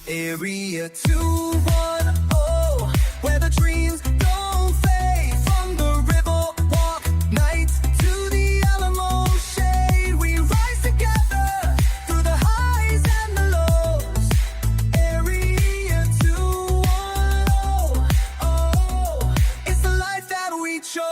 Area 210, where the dreams don't fade. From the river walk nights to the Alamo shade, we rise together through the highs and the lows. Area 210, oh, it's the life that we chose.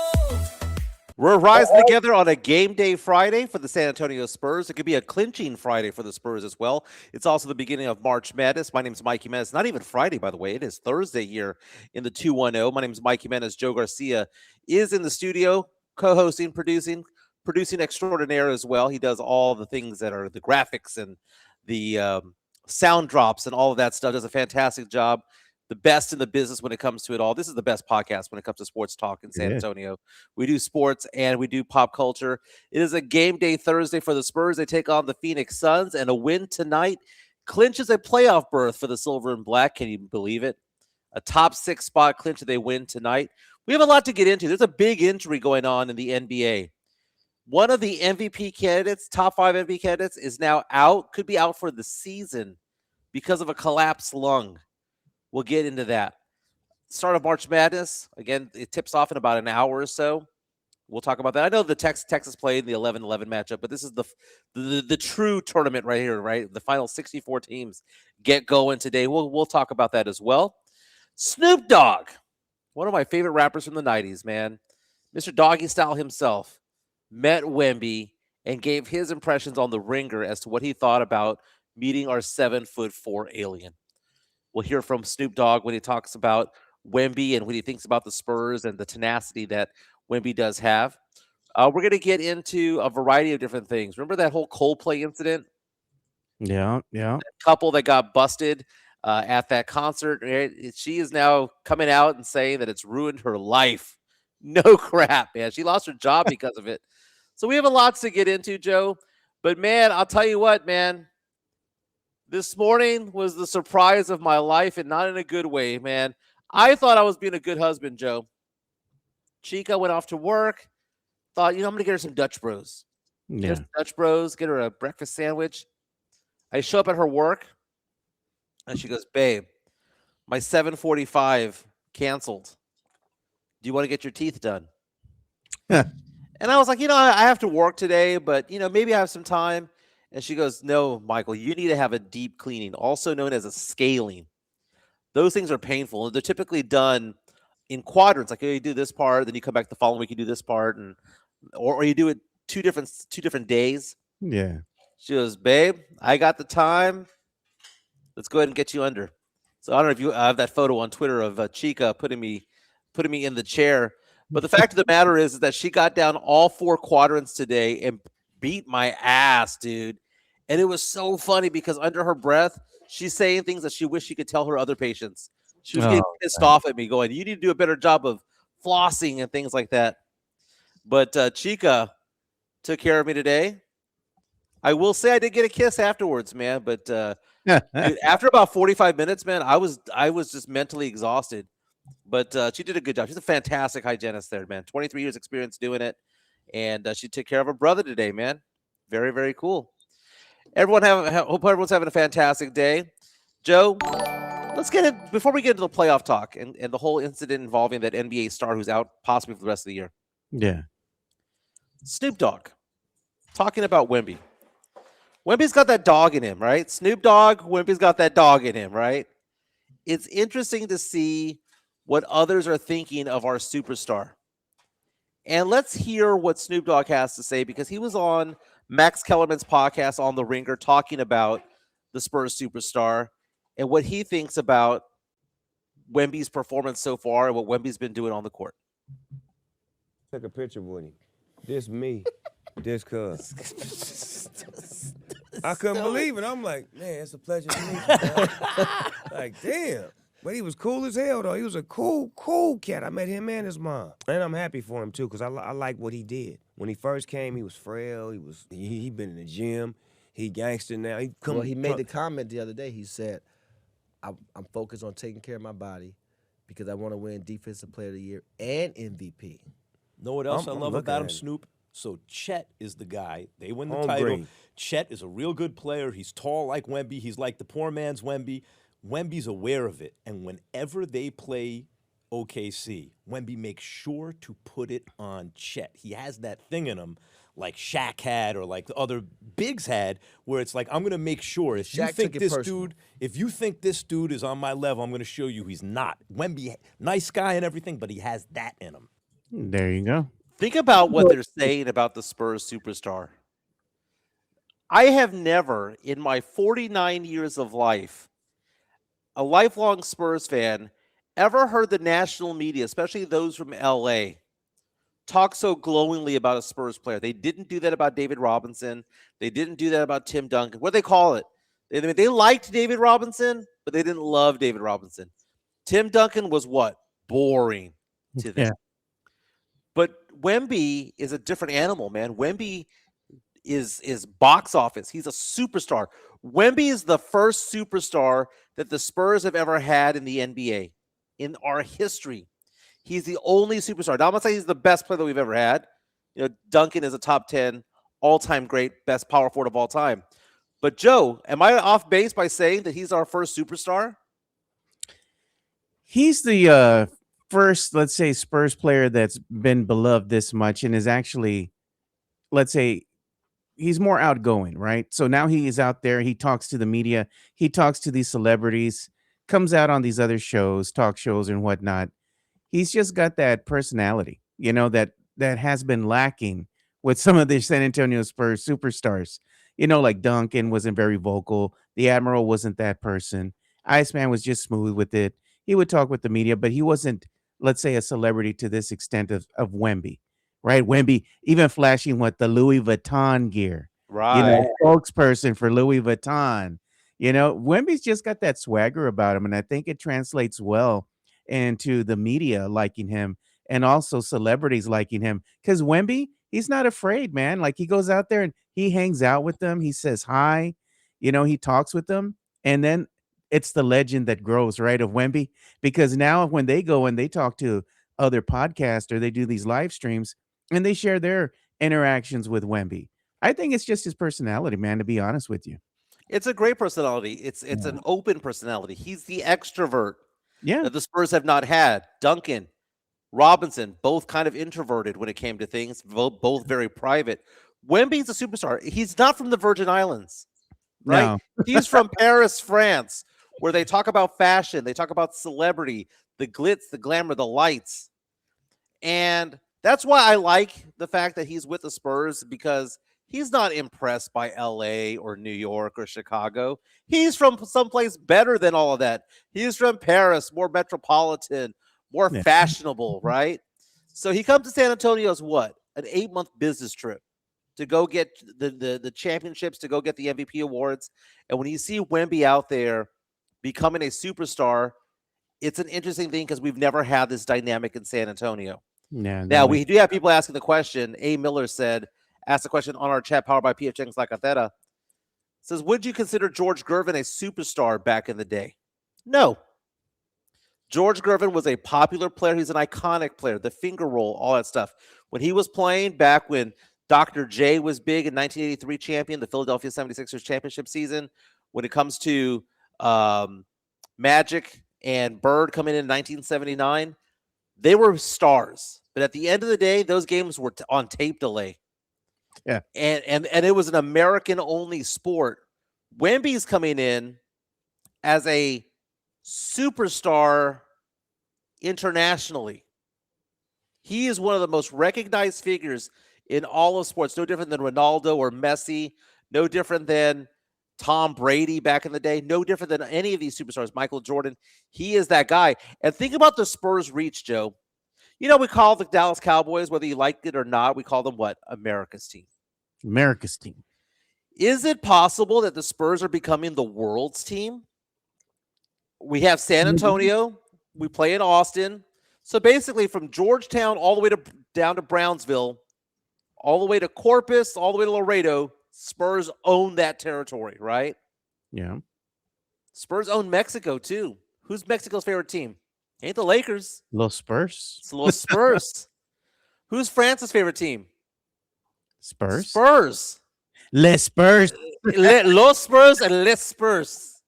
We're rising together on a game day Friday for the San Antonio Spurs. It could be a clinching Friday for the Spurs as well. It's also the beginning of March Madness. My name is Mike Jimenez. Not even Friday, by the way. It is Thursday here in the 210. My name is Mike Jimenez. Joe Garcia is in the studio, co-hosting, producing extraordinaire as well. He does all the things that are the graphics and the sound drops and all of that stuff. Does a fantastic job. The best in the business when it comes to it all. This is the best podcast when it comes to sports talk in San Antonio. We do sports and we do pop culture. It is a game day Thursday for the Spurs. They take on the Phoenix Suns, and a win tonight clinches a playoff berth for the Silver and Black. Can you believe it? A top 6 spot clinch they win tonight. We have a lot to get into. There's a big injury going on in the NBA. One of the MVP candidates, top 5 MVP candidates, is now out, could be out for the season because of a collapsed lung. We'll get into that. Start of March Madness. Again, it tips off in about an hour or so. We'll talk about that. I know the Texas played in the 11-11 matchup, but this is the true tournament right here, right? The final 64 teams get going today. We'll talk about that as well. Snoop Dogg, one of my favorite rappers from the 90s, man. Mr. Doggy Style himself met Wemby and gave his impressions on the Ringer as to what he thought about meeting our 7'4" alien. We'll hear from Snoop Dogg when he talks about Wemby and what he thinks about the Spurs and the tenacity that Wemby does have. We're going to get into a variety of different things. Remember that whole Coldplay incident? Yeah. That couple that got busted at that concert. Right? She is now coming out and saying that it's ruined her life. No crap, man. She lost her job because of it. So we have a lot to get into, Joe. But, man, I'll tell you what, man. This morning was the surprise of my life, and not in a good way, man. I thought I was being a good husband, Joe. Chica went off to work. Thought, I'm going to get her some Dutch Bros. Yeah. Get her some Dutch Bros, get her a breakfast sandwich. I show up at her work, and she goes, babe, my 7:45 canceled. Do you want to get your teeth done? And I was like, I have to work today, but, maybe I have some time. And she goes, no, Michael, you need to have a deep cleaning, also known as a scaling. Those things are painful. They're typically done in quadrants. Like, you do this part, then you come back the following week, you do this part, or you do it two different days. Yeah. She goes, babe, I got the time. Let's go ahead and get you under. So I don't know if you have that photo on Twitter of Chica putting me in the chair. But the fact of the matter is that she got down all 4 quadrants today and beat my ass, dude. And it was so funny because under her breath, she's saying things that she wished she could tell her other patients. She was getting pissed off at me, going, you need to do a better job of flossing and things like that. But Chica took care of me today. I will say I did get a kiss afterwards, man. But dude, after about 45 minutes, man, I was just mentally exhausted. But she did a good job. She's a fantastic hygienist there, man. 23 years experience doing it. And she took care of her brother today, man. Very, very cool. Hope everyone's having a fantastic day. Joe, let's get it before we get into the playoff talk and the whole incident involving that NBA star who's out possibly for the rest of the year. Yeah. Snoop Dogg talking about Wemby. Wemby's got that dog in him, right? Snoop Dogg, Wemby's got that dog in him, right? It's interesting to see what others are thinking of our superstar. And let's hear what Snoop Dogg has to say, because he was on Max Kellerman's podcast on The Ringer talking about the Spurs superstar and what he thinks about Wemby's performance so far and what Wemby's been doing on the court. Took a picture with him. This me. This cuz. I couldn't believe it. I'm like, man, it's a pleasure to meet you, man. Like, damn. But he was cool as hell, though. He was a cool cat. I met him and his mom. And I'm happy for him, too, because I like what he did. When he first came, he was frail. He been in the gym. He gangster now. He made the comment the other day. He said, I'm focused on taking care of my body because I want to win Defensive Player of the Year and MVP. Know what else I love about him, at it. Snoop? So Chet is the guy. They win the Hombre. title. Chet is a real good player. He's tall like Wemby. He's like the poor man's Wemby. Wemby's aware of it, and whenever they play OKC, Wemby makes sure to put it on Chet. He has that thing in him, like Shaq had, or like the other bigs had, where it's like, I'm gonna make sure if you Shaq think took it this personal. dude, if you think this dude is on my level, I'm gonna show you he's not. Wemby, nice guy and everything, but he has that in him. There you go. Think about what they're saying about the Spurs superstar. I have never, in my 49 years of life, a lifelong Spurs fan, ever heard the national media, especially those from LA, talk so glowingly about a Spurs player. They didn't do that about David Robinson. They didn't do that about Tim Duncan. What do they call it? They liked David Robinson, but they didn't love David Robinson. Tim Duncan was what? Boring to them. Yeah. But Wemby is a different animal, man. Wemby is box office. He's a superstar. Wemby is the first superstar that the Spurs have ever had in the NBA in our history. He's the only superstar. Now, I'm not saying he's the best player that we've ever had. You know, Duncan is a top 10 all-time great, best power forward of all time. But Joe, am I off base by saying that he's our first superstar? He's the first, let's say, Spurs player that's been beloved this much and is actually, let's say, he's more outgoing, right? So now he is out there. He talks to the media. He talks to these celebrities, comes out on these other shows, talk shows and whatnot. He's just got that personality, you know, that has been lacking with some of the San Antonio Spurs superstars. You know, like Duncan wasn't very vocal. The Admiral wasn't that person. Iceman was just smooth with it. He would talk with the media, but he wasn't, let's say, a celebrity to this extent of Wemby, right? Wemby even flashing what the Louis Vuitton gear, you know, spokesperson for Louis Vuitton. You know, Wemby's just got that swagger about him, and I think it translates well into the media liking him and also celebrities liking him because Wemby, he's not afraid, man. Like he goes out there and he hangs out with them. He says hi, you know, he talks with them, and then it's the legend that grows, right, of Wemby, because now when they go and they talk to other podcasts or they do these live streams and they share their interactions with Wemby. I think it's just his personality, man, to be honest with you. It's a great personality. It's an open personality. He's the extrovert Yeah. that the Spurs have not had. Duncan, Robinson, both kind of introverted when it came to things, both very private. Wemby's a superstar. He's not from the Virgin Islands, right? No. He's from Paris, France, where they talk about fashion, they talk about celebrity, the glitz, the glamour, the lights. And that's why I like the fact that he's with the Spurs, because he's not impressed by LA or New York or Chicago. He's from someplace better than all of that. He's from Paris, more metropolitan, more fashionable, right? So he comes to San Antonio as what? An 8-month business trip to go get the championships, to go get the MVP awards. And when you see Wemby out there becoming a superstar, it's an interesting thing because we've never had this dynamic in San Antonio. Yeah. Now, we do have people asking the question. A. Miller asked the question on our chat, powered by PF Chang's La Cafeta. Says, would you consider George Gervin a superstar back in the day? No. George Gervin was a popular player. He's an iconic player, the finger roll, all that stuff. When he was playing back when Dr. J was big in 1983 champion, the Philadelphia 76ers championship season, when it comes to Magic and Bird coming in 1979, they were stars. But at the end of the day, those games were on tape delay. Yeah. And it was an American-only sport. Wemby's coming in as a superstar internationally. He is one of the most recognized figures in all of sports, no different than Ronaldo or Messi, no different than Tom Brady back in the day, no different than any of these superstars, Michael Jordan. He is that guy. And think about the Spurs' reach, Joe. You know, we call the Dallas Cowboys, whether you liked it or not, we call them what? America's team. America's team. Is it possible that the Spurs are becoming the world's team? We have San Antonio. We play in Austin. So basically from Georgetown all the way down to Brownsville, all the way to Corpus, all the way to Laredo, Spurs own that territory, right? Yeah. Spurs own Mexico too. Who's Mexico's favorite team? Ain't the Lakers. Los Spurs. It's the Los Spurs. Who's France's favorite team? Spurs. Spurs. Les Spurs. Los Spurs and Les Spurs.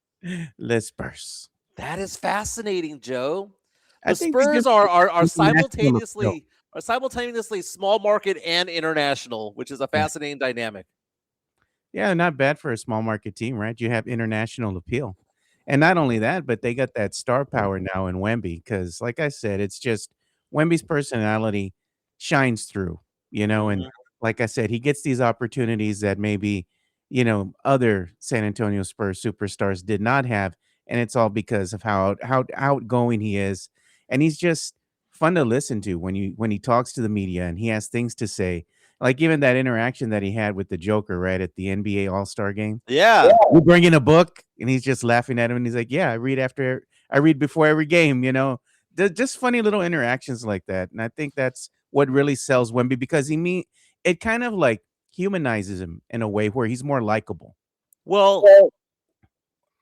Les Spurs. That is fascinating, Joe. I The think they Spurs just are international appeal. simultaneously small market and international, which is a Yeah. fascinating dynamic. Yeah, not bad for a small market team, right? You have international appeal. And not only that, but they got that star power now in Wemby because, like I said, it's just Wemby's personality shines through, and Mhm. like I said, he gets these opportunities that maybe, other San Antonio Spurs superstars did not have, and it's all because of how outgoing he is, and he's just fun to listen to when he talks to the media and he has things to say. Like even that interaction that he had with the Joker, right, at the NBA All-Star game. Yeah. You bring in a book, and he's just laughing at him, and he's like, "Yeah, I read before every game." Just funny little interactions like that, and I think that's what really sells Wemby because it kind of like humanizes him in a way where he's more likable. Well,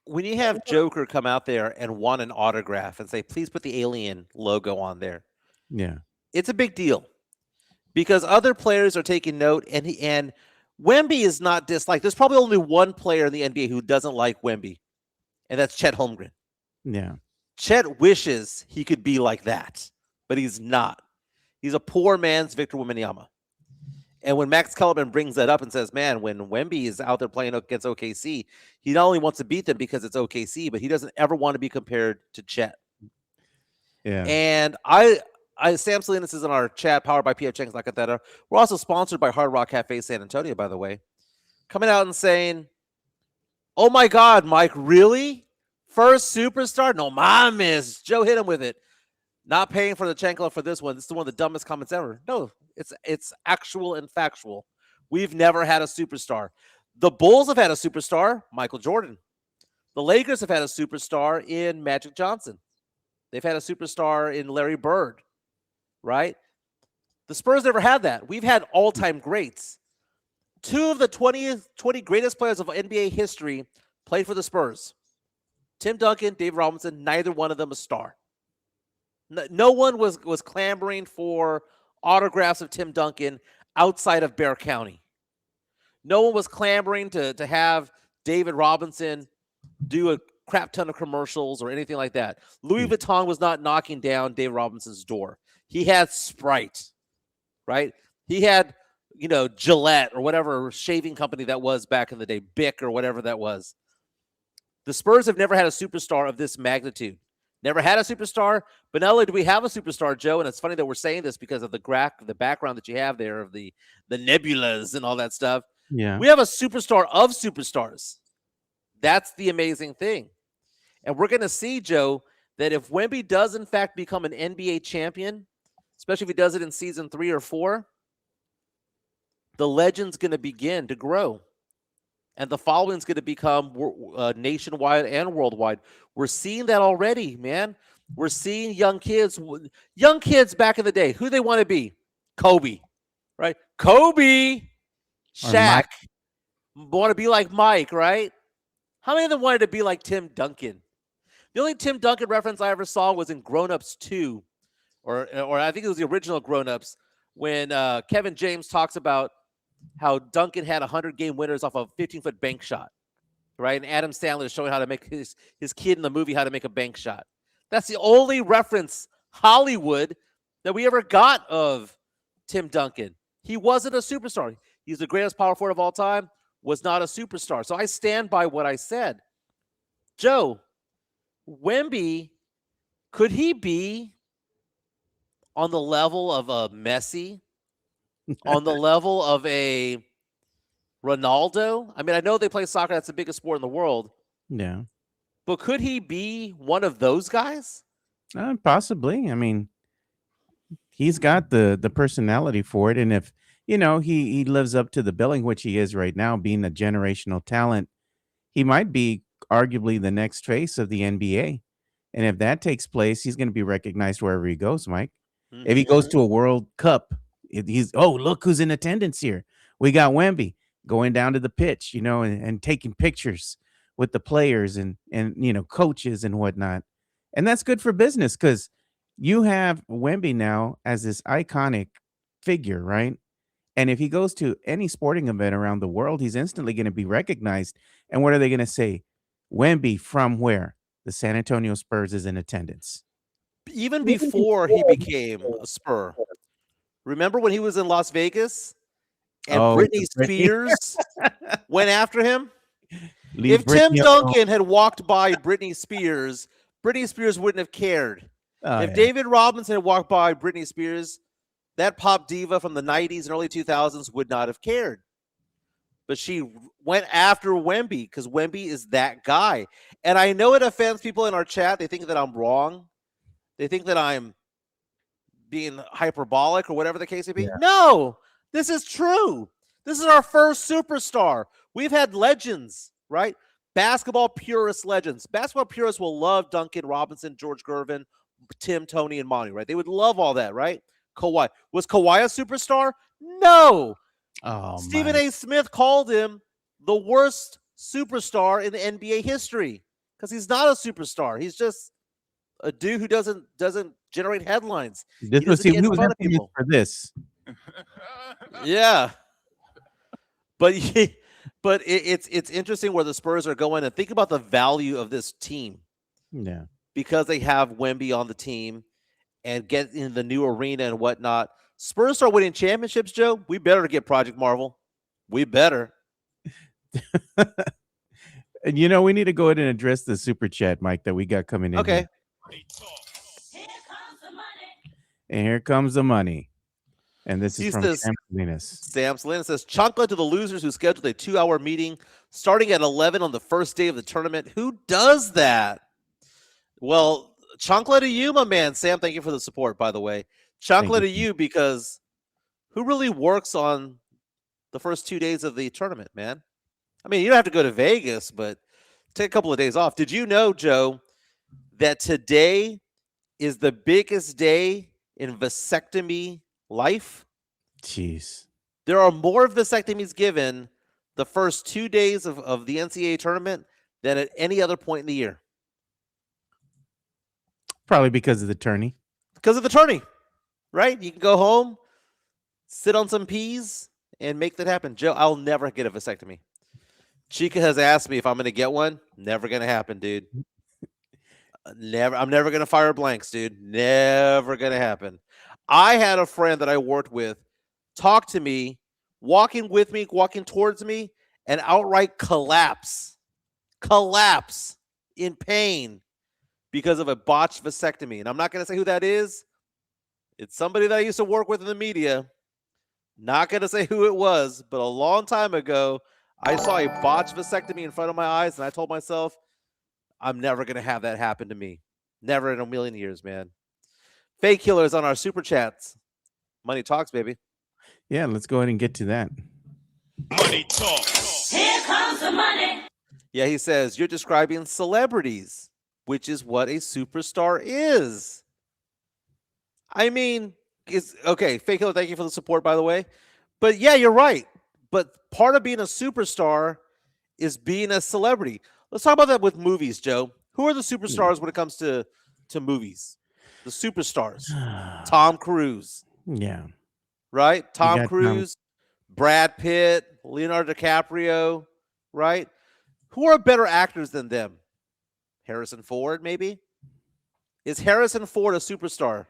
when you have Joker come out there and want an autograph and say, "Please put the alien logo on there," Yeah, it's a big deal because other players are taking note, and Wemby is not disliked. There's probably only one player in the NBA who doesn't like Wemby, and that's Chet Holmgren. yeah, Chet wishes he could be like that, but he's not. He's a poor man's Victor Wembanyama. And when Max Kellerman brings that up and says, "Man, when Wemby is out there playing against OKC, he not only wants to beat them because it's OKC, but he doesn't ever want to be compared to Chet." yeah. And Sam Salinas is in our chat, powered by PF Chang's La Cantera. We're also sponsored by Hard Rock Cafe San Antonio, by the way, coming out and saying, "Oh my God, Mike, really? First superstar? No mames." Joe hit him with it. Not paying for the chancla for this one. This is one of the dumbest comments ever. No, it's actual and factual. We've never had a superstar. The Bulls have had a superstar, Michael Jordan. The Lakers have had a superstar in Magic Johnson. They've had a superstar in Larry Bird, right? The Spurs never had that. We've had all-time greats. Two of the 20 greatest players of NBA history played for the Spurs. Tim Duncan, Dave Robinson, neither one of them a star. No one was clamoring for autographs of Tim Duncan outside of Bear County. No one was clamoring to have David Robinson do a crap ton of commercials or anything like that. Louis Vuitton was not knocking down Dave Robinson's door. He had Sprite, right? He had, Gillette or whatever shaving company that was back in the day, Bic or whatever that was. The Spurs have never had a superstar of this magnitude. Never had a superstar, but not only do we have a superstar, Joe, and it's funny that we're saying this because of the background that you have there of the nebulas and all that stuff. Yeah. We have a superstar of superstars. That's the amazing thing. And we're going to see, Joe, that if Wemby does in fact become an NBA champion, especially if he does it in season 3 or 4, the legend's going to begin to grow. And the following's going to become nationwide and worldwide. We're seeing that already, man. We're seeing young kids back in the day. Who they want to be? Kobe, right? Kobe, Or Shaq, want to be like Mike, right? How many of them wanted to be like Tim Duncan? The only Tim Duncan reference I ever saw was in Grown Ups 2, or I think it was the original Grown Ups, when Kevin James talks about how Duncan had 100-game winners off a 15-foot bank shot, right? And Adam Sandler is showing how to make his kid in the movie how to make a bank shot. That's the only reference Hollywood that we ever got of Tim Duncan. He wasn't a superstar. He's the greatest power forward of all time, was not a superstar. So I stand by what I said. Joe, Wemby, could he be on the level of a Messi? On the level of a Ronaldo? I mean, I know they play soccer. That's the biggest sport in the world. Yeah. But could he be one of those guys? Possibly. I mean, he's got the personality for it, and if he lives up to the billing which he is right now, being a generational talent, he might be arguably the next face of the NBA. And if that takes place, he's going to be recognized wherever he goes, Mike. If he goes to a World Cup, look who's in attendance here. We got Wemby going down to the pitch, and taking pictures with the players and coaches and whatnot. And that's good for business because you have Wemby now as this iconic figure, right? And if he goes to any sporting event around the world, he's instantly going to be recognized. And what are they going to say? Wemby from where? The San Antonio Spurs is in attendance. Even before he became a Spur. Remember when he was in Las Vegas and Oh, Britney the Britney. Spears went after him? Leave If Tim Britney alone. Duncan had walked by Britney Spears wouldn't have cared. Oh, If yeah. David Robinson had walked by Britney Spears, that pop diva from the 90s and early 2000s would not have cared. But she went after Wemby because Wemby is that guy. And I know it offends people in our chat. They think that I'm wrong. They think that I'm being hyperbolic or whatever the case may be. Yeah. No, this is true. This is our first superstar. We've had legends, right? Basketball purist legends. Basketball purists will love Duncan Robinson, George Gervin, Tim, Tony, and Monty, right? They would love all that, right? Kawhi. Was Kawhi a superstar? No. Oh, Stephen my. A. Smith called him the worst superstar in the NBA history because he's not a superstar. He's just a dude who doesn't generate headlines. This He was doesn't he get was fun of infamous people. for this. Yeah, but it's interesting where the Spurs are going, and think about the value of this team Yeah. because they have Wemby on the team and get in the new arena and whatnot. Spurs start winning championships, Joe. We better get Project Marvel. We better. And we need to go ahead and address the super chat, Mike, that we got coming in. Okay. Here. And here comes the money. And this is He from says- Sam Salinas. Sam Salinas says, Chunkla to the losers who scheduled a 2-hour meeting starting at 11 on the first day of the tournament. Who does that? Well, Chunkla to you, my man. Sam, thank you for the support, by the way. Chunkla you. to you, because who really works on the first 2 days of the tournament, man? I mean, you don't have to go to Vegas, but take a couple of days off. Did you know, Joe, that today is the biggest day in vasectomy life? Jeez. There are more vasectomies given the first 2 days of the NCAA tournament than at any other point in the year Probably because of the tourney. because of the tourney, right? You can go home, sit on some peas, and make that happen. Joe, I'll never get a vasectomy. Chica has asked me if I'm going to get one. Never going to happen, dude. Never. I'm never going to fire blanks, dude. Never going to happen. I had a friend that I worked with talk to me, walking towards me, and outright collapse in pain because of a botched vasectomy. And I'm not going to say who that is. It's somebody that I used to work with in the media. Not going to say who it was, but a long time ago, I saw a botched vasectomy in front of my eyes, and I told myself, I'm never going to have that happen to me. Never in a million years, man. Fake killers on our super chats. Money talks, baby. Yeah, let's go ahead and get to that. Money talk. Here comes the money. Yeah, he says, you're describing celebrities, which is what a superstar is. I mean, it's okay. Fake killer, thank you for the support, by the way. But yeah, you're right. But part of being a superstar is being a celebrity. Let's talk about that with movies, Joe. Who are the superstars when it comes to movies? The superstars. Tom Cruise, Yeah. right? Tom got Tom. Cruise, Brad Pitt, Leonardo DiCaprio, right? Who are better actors than them? Harrison Ford, maybe? Is Harrison Ford a superstar?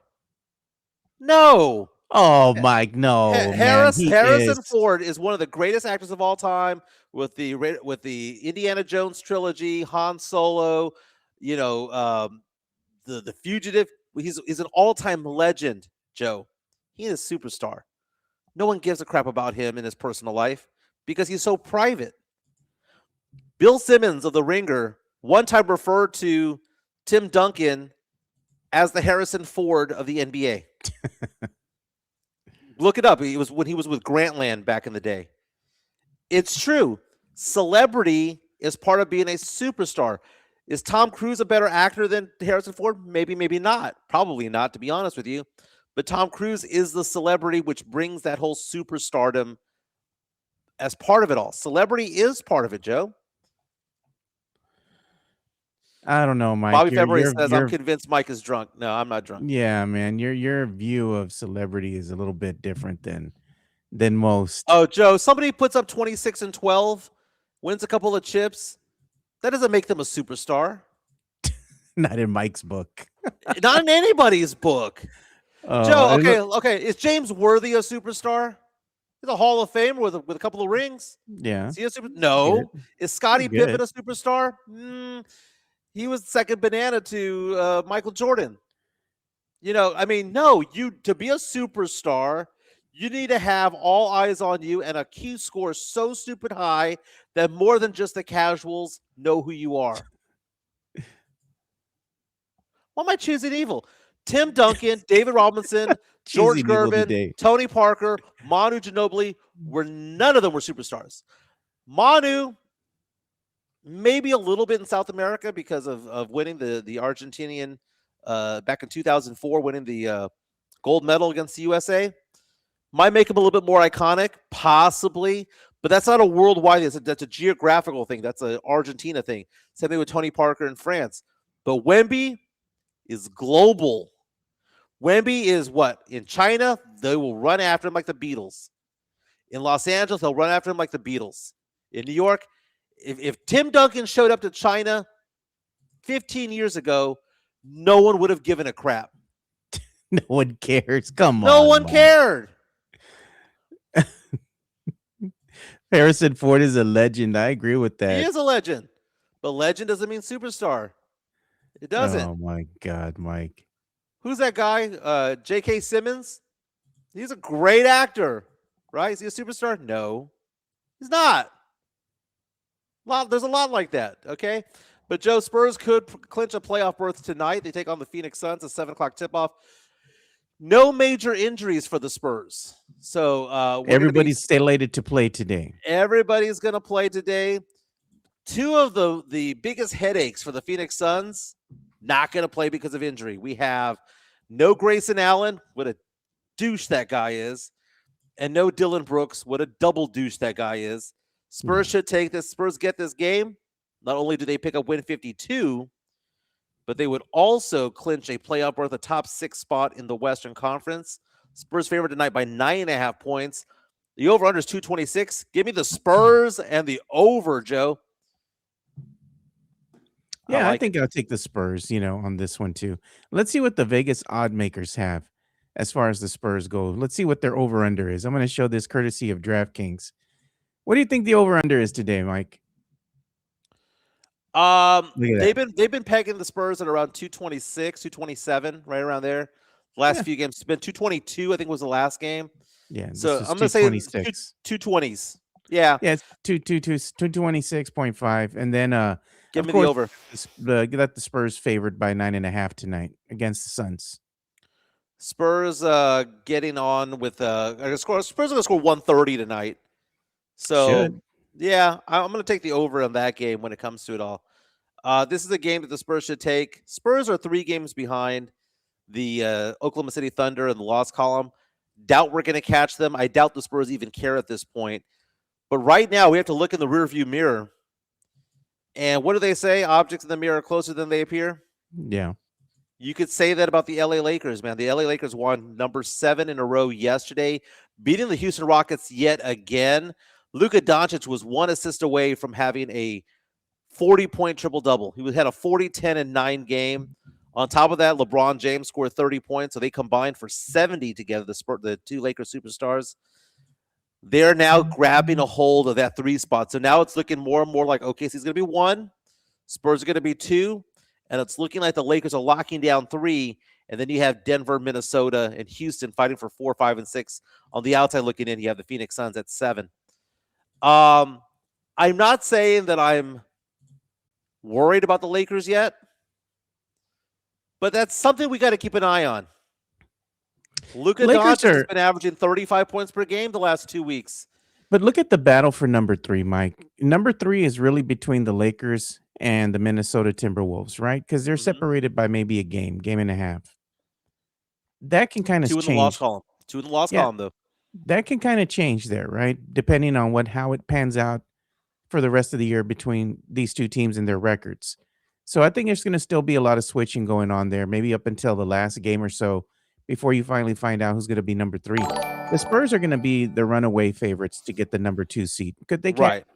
No. Oh, Mike, no. man, Harrison he is. Ford is one of the greatest actors of all time with the Indiana Jones trilogy, Han Solo, the Fugitive. He's an all-time legend, Joe. He is a superstar. No one gives a crap about him in his personal life because he's so private. Bill Simmons of The Ringer one time referred to Tim Duncan as the Harrison Ford of the NBA. Look it up. He was when he was with Grantland back in the day. It's true. Celebrity is part of being a superstar. Is Tom Cruise a better actor than Harrison Ford? Maybe, maybe not. Probably not, to be honest with you. But Tom Cruise is the celebrity which brings that whole superstardom as part of it all. Celebrity is part of it, Joe. I don't know, Mike. Bobby Your- February your- says, your- I'm convinced Mike is drunk. No, I'm not drunk. Yeah, man. Your view of celebrity is a little bit different than most. Oh, Joe, somebody puts up 26 and 12, wins a couple of chips, That doesn't make them a superstar. Not in Mike's book. Not in anybody's book. Oh, Joe, and look- okay. Is James Worthy a superstar? He's a Hall of Famer with a couple of rings. yeah. Is he a super? No. Is Scottie Pretty Pippen good. a superstar? He was second banana to Michael Jordan. I mean, no. To be a superstar, you need to have all eyes on you and a Q score so stupid high that more than just the casuals know who you are. Why am I choosing evil? Tim Duncan, David Robinson, George Choosing evil Gervin, today. Tony Parker, Manu Ginobili none of them were superstars. Manu, maybe a little bit in South America because of winning the Argentinian back in 2004, winning the gold medal against the USA. Might make him a little bit more iconic, possibly, but that's not a worldwide. That's a geographical thing. That's an Argentina thing. Same thing with Tony Parker in France. But Wemby is global. Wemby is what? In China, they will run after him like the Beatles. In Los Angeles, they'll run after him like the Beatles. In New York, if Tim Duncan showed up to China 15 years ago, no one would have given a crap. No one cares. Come on. No one Mike. cared. Harrison Ford is a legend. I agree with that. He is a legend. But legend doesn't mean superstar. It doesn't. Oh my God, Mike. Who's that guy? J.K. Simmons? He's a great actor, right? Is he a superstar? No, he's not. There's a lot like that, okay? But Joe, Spurs could clinch a playoff berth tonight. They take on the Phoenix Suns, a 7 o'clock tip-off. No major injuries for the Spurs. So Everybody's slated to play today. everybody's going to play today. Two of the biggest headaches for the Phoenix Suns not going to play because of injury. We have no Grayson Allen, what a douche that guy is, and no Dylan Brooks, what a double douche that guy is. Spurs should take this. Spurs get this game. Not only do they pick up win 52, but they would also clinch a playoff berth, a top 6 spot in the Western Conference. Spurs favored tonight by 9.5 points. The over-under is 226. Give me the Spurs and the over, Joe. Yeah, I like think I'll take the Spurs, on this one too. Let's see what the Vegas odd makers have as far as the Spurs go. Let's see what their over-under is. I'm going to show this courtesy of DraftKings. What do you think the over-under is today, Mike? Look at that. They've been pegging the Spurs at around 226, 227, right around there. The last few games, it's been 222, I think was the last game. Yeah, So this is I'm gonna say 226. 220s. Yeah, Yeah, it's 226.5. And then give of me course, the over. Got the Spurs favored by 9.5 tonight against the Suns. Spurs getting on with Spurs are gonna score 130 tonight. So Should. yeah, I'm gonna take the over on that game when it comes to it all. This is a game that the Spurs should take. Spurs are 3 games behind the Oklahoma City Thunder in the loss column. Doubt we're gonna catch them. I doubt the Spurs even care at this point. But right now we have to look in the rearview mirror. And what do they say? Objects in the mirror are closer than they appear. Yeah. You could say that about the LA Lakers, man. The LA Lakers won number 7 in a row yesterday, beating the Houston Rockets yet again. Luka Doncic was 1 assist away from having a 40-point triple-double. He had a 40, 10, and 9 game. On top of that, LeBron James scored 30 points, so they combined for 70 together, the 2 Lakers superstars. They're now grabbing a hold of that 3 spot. So now it's looking more and more like OKC's going to be 1, Spurs are going to be 2, and it's looking like the Lakers are locking down 3, and then you have Denver, Minnesota, and Houston fighting for 4, 5, and 6. On the outside looking in, you have the Phoenix Suns at 7. I'm not saying that I'm worried about the Lakers yet, but that's something we got to keep an eye on. Luka Doncic has been averaging 35 points per game the last 2 weeks. But look at the battle for number 3, Mike. Number 3 is really between the Lakers and the Minnesota Timberwolves, right? Because they're separated by maybe a game and a half. That can kind of 2 change. in the loss column. 2 in the loss column, though. That can kind of change there, right? Depending on how it pans out for the rest of the year between these 2 teams and their records. So I think there's going to still be a lot of switching going on there, maybe up until the last game or so before you finally find out who's going to be number 3. The Spurs are going to be the runaway favorites to get the number 2 seed. Could they get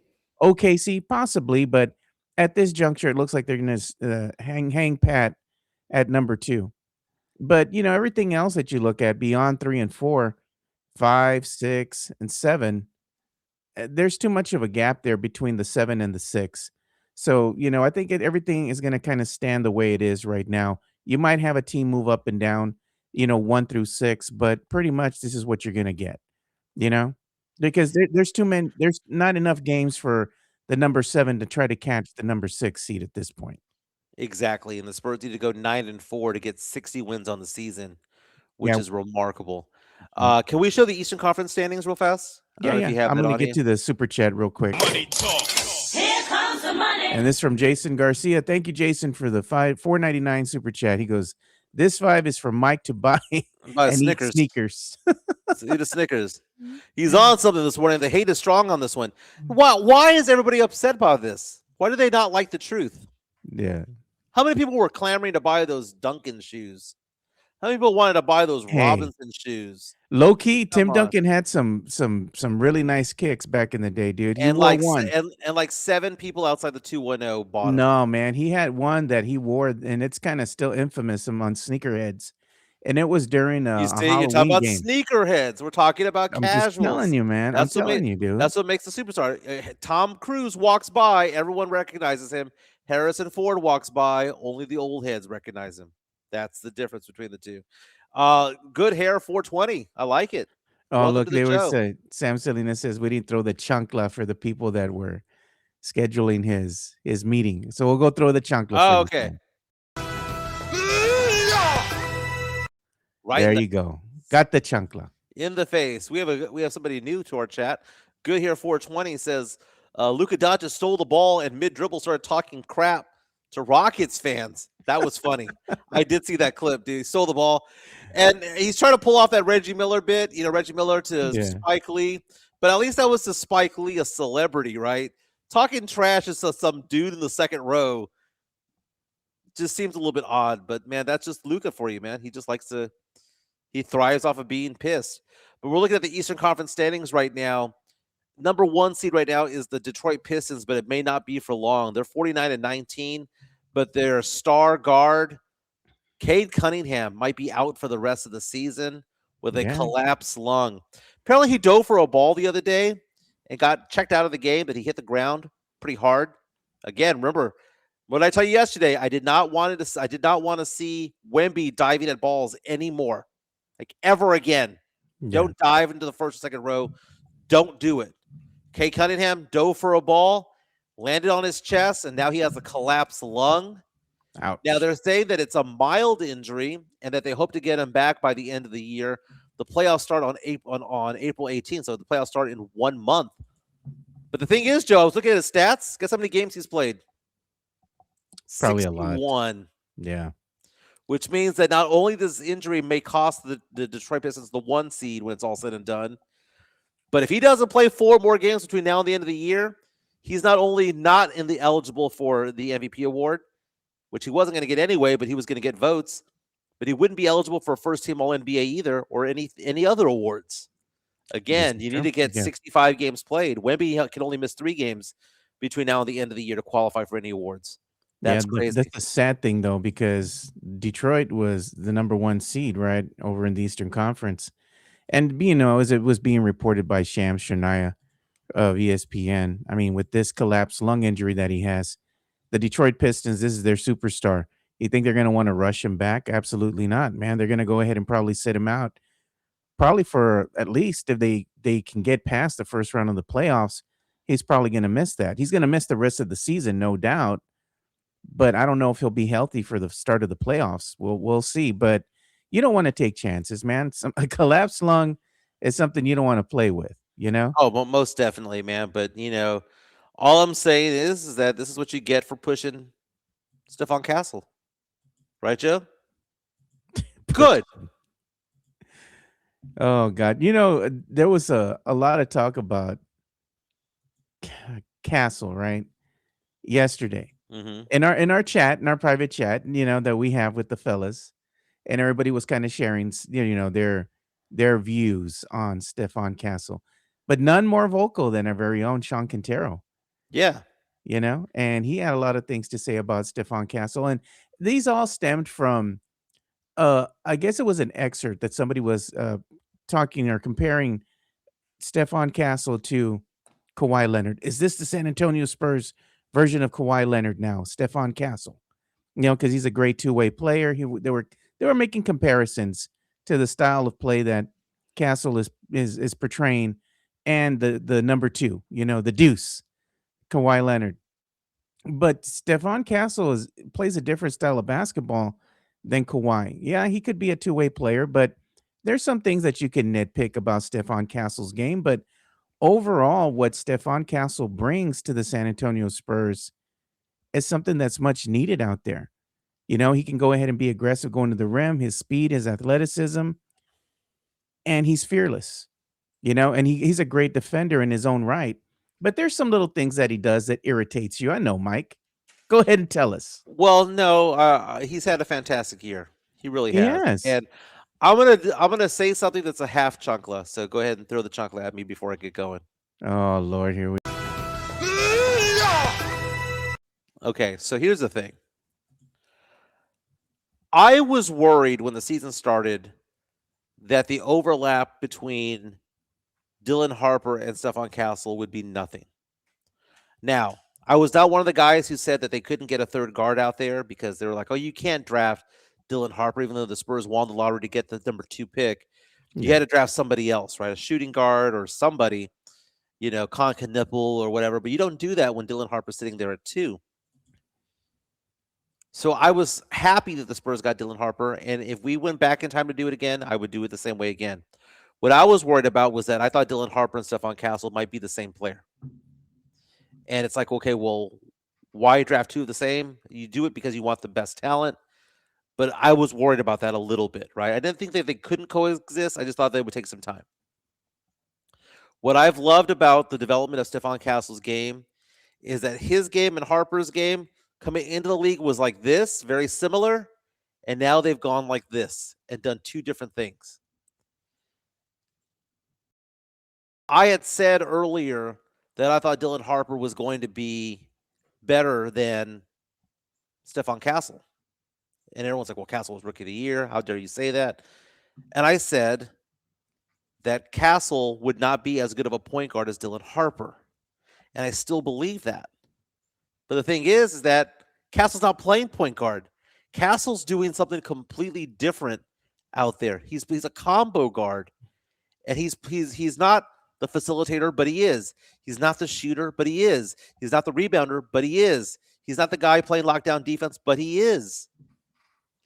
OKC? Possibly, but at this juncture, it looks like they're going to hang pat at number 2. But everything else that you look at beyond 3 and 4, 5, 6, and 7, there's too much of a gap there between the 7 and the 6. So I think everything is going to kind of stand the way it is right now. You might have a team move up and down, 1 through 6, but pretty much this is what you're going to get. You know, because there's too many. There's not enough games for the number 7 to try to catch the number 6 seed at this point. Exactly, and the Spurs need to go 9-4 to get 60 wins on the season, which Yeah. is remarkable. Can we show the Eastern Conference standings real fast? I don't know if you have I'm that gonna on get you. to the super chat real quick. Money talk. Here comes the money. And this from Jason Garcia. Thank you, Jason, for the $4.99 super chat. He goes, "This 5 is for Mike to buy Buy and eat Snickers. sneakers." Eat a Snickers. He's on something this morning. The hate is strong on this one. Why is everybody upset about this? Why do they not like the truth? Yeah. How many people were clamoring to buy those Duncan shoes? How many people wanted to buy those Hey. Robinson shoes? Low key, Come Tim on. Duncan had some really nice kicks back in the day, dude. He And wore like one. and like 7 people outside the 210 bought 'em. No, man, he had one that he wore, and it's kind of still infamous among sneakerheads. And it was during a You see, you're talking Halloween about game. sneakerheads. We're talking about I'm just telling casuals. you, man. That's I'm what telling you, dude. That's what makes the superstar. Tom Cruise walks by, everyone recognizes him. Harrison Ford walks by, only the old heads recognize him. That's the difference between the two. Good hair, 420. I like it. Oh, Welcome look, to the they were show. saying Sam Salinas says we didn't throw the chancla for the people that were scheduling his meeting. So we'll go throw the chancla. Oh, for okay. them. Right There in the, you go. Got the chancla. in the face. We have somebody new to our chat. Good hair, 420 says Luka Doncic stole the ball and mid dribble started talking crap to Rockets fans. That was funny. I did see that clip, dude. He stole the ball. And he's trying to pull off that Reggie Miller bit, Reggie Miller to Yeah. Spike Lee. But at least that was to Spike Lee, a celebrity, right? Talking trash to some dude in the second row just seems a little bit odd. But, man, that's just Luka for you, man. He just likes to – he thrives off of being pissed. But we're looking at the Eastern Conference standings right now. Number 1 seed right now is the Detroit Pistons, but it may not be for long. They're 49-19, but their star guard, Cade Cunningham, might be out for the rest of the season with a Yeah. collapsed lung. Apparently, he dove for a ball the other day and got checked out of the game, but he hit the ground pretty hard. Again, remember what I tell you yesterday, I did not want to see Wemby diving at balls anymore. Like ever again. Yeah. Don't dive into the first or second row. Don't do it. Cade Cunningham dove for a ball, landed on his chest, and now he has a collapsed lung. Ouch. Now they're saying that it's a mild injury and that they hope to get him back by the end of the year. The playoffs start on April 18th, so the playoffs start in 1 month. But the thing is, Joe, I was looking at his stats. Guess how many games he's played? Probably a lot. 61. Yeah. Which means that not only this injury may cost the Detroit Pistons the 1 seed when it's all said and done, but if he doesn't play 4 more games between now and the end of the year, he's not only not in the eligible for the MVP award, which he wasn't going to get anyway, but he was going to get votes, but he wouldn't be eligible for first-team All-NBA either or any other awards. Again, you need to get 65 games played. Wemby can only miss 3 games between now and the end of the year to qualify for any awards. That's crazy. That's the sad thing, though, because Detroit was the number 1 seed, right, over in the Eastern Conference. And, as it was being reported by Shams Shania of ESPN, I mean, with this collapsed lung injury that he has, the Detroit Pistons, this is their superstar. You think they're going to want to rush him back? Absolutely not, man. They're going to go ahead and probably sit him out, probably for at least if they can get past the first round of the playoffs. He's probably going to miss that. He's going to miss the rest of the season, no doubt. But I don't know if he'll be healthy for the start of the playoffs. We'll see. But you don't want to take chances, man. A collapsed lung is something you don't want to play with, Oh, well, most definitely, man. But, all I'm saying is that this is what you get for pushing Stephon Castle. Right, Joe? Good. Oh, God. There was a lot of talk about Castle, right, yesterday. Mm-hmm. In our chat, in our private chat, that we have with the fellas, and everybody was kind of sharing, their views on Stephon Castle, but none more vocal than our very own Sean Quintero. Yeah. and he had a lot of things to say about Stephon Castle. And these all stemmed from, I guess it was an excerpt that somebody was talking or comparing Stephon Castle to Kawhi Leonard. Is this the San Antonio Spurs version of Kawhi Leonard now, Stephon Castle? Because he's a great two-way player. They were making comparisons to the style of play that Castle is portraying, and the number two, the deuce, Kawhi Leonard. But Stephon Castle plays a different style of basketball than Kawhi. Yeah, he could be a two-way player, but there's some things that you can nitpick about Stephon Castle's game. But overall, what Stephon Castle brings to the San Antonio Spurs is something that's much needed out there. He can go ahead and be aggressive going to the rim, his speed, his athleticism, and he's fearless, and he's a great defender in his own right. But there's some little things that he does that irritates you. I know, Mike. Go ahead and tell us. Well, no, he's had a fantastic year. He really He has. has. And I'm gonna say something that's a half chunkla. So go ahead and throw the chunkla at me before I get going. Oh, Lord, here we Okay, so here's the thing. I was worried when the season started that the overlap between Dylan Harper and Stephon Castle would be nothing. Now, I was not one of the guys who said that they couldn't get a third guard out there because they were like, oh, you can't draft Dylan Harper, even though the Spurs won the lottery to get the number 2 pick. You had to draft somebody else, right? A shooting guard or somebody, Con Knipple or whatever. But you don't do that when Dylan Harper's sitting there at 2. So I was happy that the Spurs got Dylan Harper. And if we went back in time to do it again, I would do it the same way again. What I was worried about was that I thought Dylan Harper and Stephon Castle might be the same player. And it's like, okay, well, why draft 2 of the same? You do it because you want the best talent. But I was worried about that a little bit, right? I didn't think that they couldn't coexist. I just thought they would take some time. What I've loved about the development of Stephon Castle's game is that his game and Harper's game coming into the league was like this, very similar. And now they've gone like this and done 2 different things. I had said earlier that I thought Dylan Harper was going to be better than Stephon Castle. And everyone's like, well, Castle was Rookie of the Year. How dare you say that? And I said that Castle would not be as good of a point guard as Dylan Harper. And I still believe that. But the thing is that Castle's not playing point guard. Castle's doing something completely different out there. He's a combo guard. And he's not the facilitator, but he is. He's not the shooter, but he is. He's not the rebounder, but he is. He's not the guy playing lockdown defense, but he is.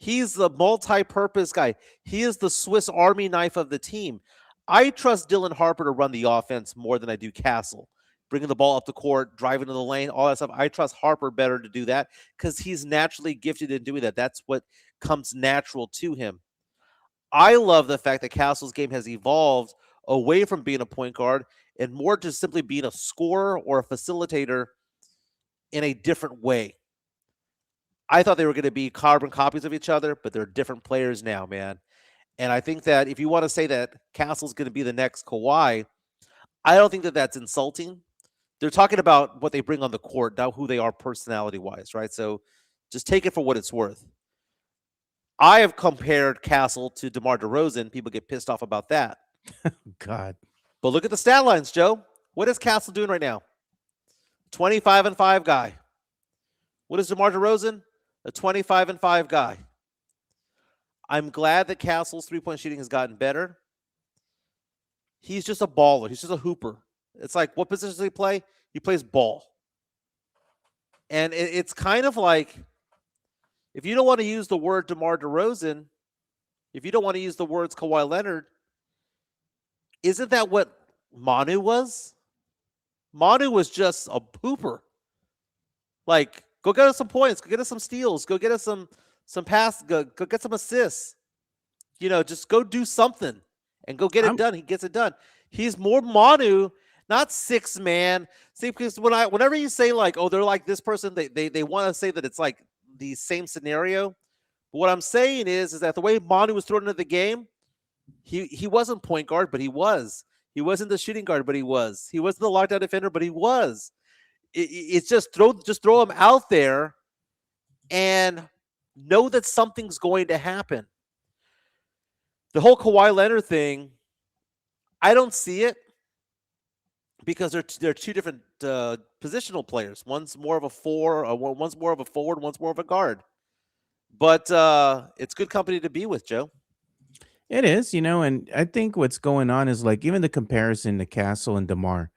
He's the multi-purpose guy. He is the Swiss Army knife of the team. I trust Dylan Harper to run the offense more than I do Castle. Bringing the ball up the court, driving to the lane, all that stuff. I trust Harper better to do that because he's naturally gifted in doing that. That's what comes natural to him. I love the fact that Castle's game has evolved away from being a point guard and more just simply being a scorer or a facilitator in a different way. I thought they were going to be carbon copies of each other, but they're different players now, man. And I think that if you want to say that Castle's going to be the next Kawhi, I don't think that that's insulting. They're talking about what they bring on the court, not who they are personality-wise, right? So just take it for what it's worth. I have compared Castle to DeMar DeRozan. People get pissed off about that. God. But look at the stat lines, Joe. What is Castle doing right now? 25-5 guy. What is DeMar DeRozan? A 25-5 guy. I'm glad that Castle's three-point shooting has gotten better. He's just a baller. He's just a hooper. It's like, what position does he play? He plays ball. And it's kind of like, if you don't want to use the word DeMar DeRozan, if you don't want to use the words Kawhi Leonard, isn't that what Manu was? Manu was just a pooper. Like, go get us some points. Go get us some steals. Go get us some pass. Go get some assists. Just go do something and go get it done. He gets it done. He's more Manu, not six man. See, because whenever you say like, oh, they're like this person, they want to say that it's like the same scenario. But what I'm saying is that the way Manu was thrown into the game, he wasn't point guard, but he was. He wasn't the shooting guard, but he was. He wasn't the lockdown defender, but he was. It's just throw him out there and know that something's going to happen. The whole Kawhi Leonard thing, I don't see it because they're two different positional players. One's more of a one's more of a forward, one's more of a guard. But it's good company to be with, Joe. It is, and I think what's going on is like even the comparison to Castle and DeMar.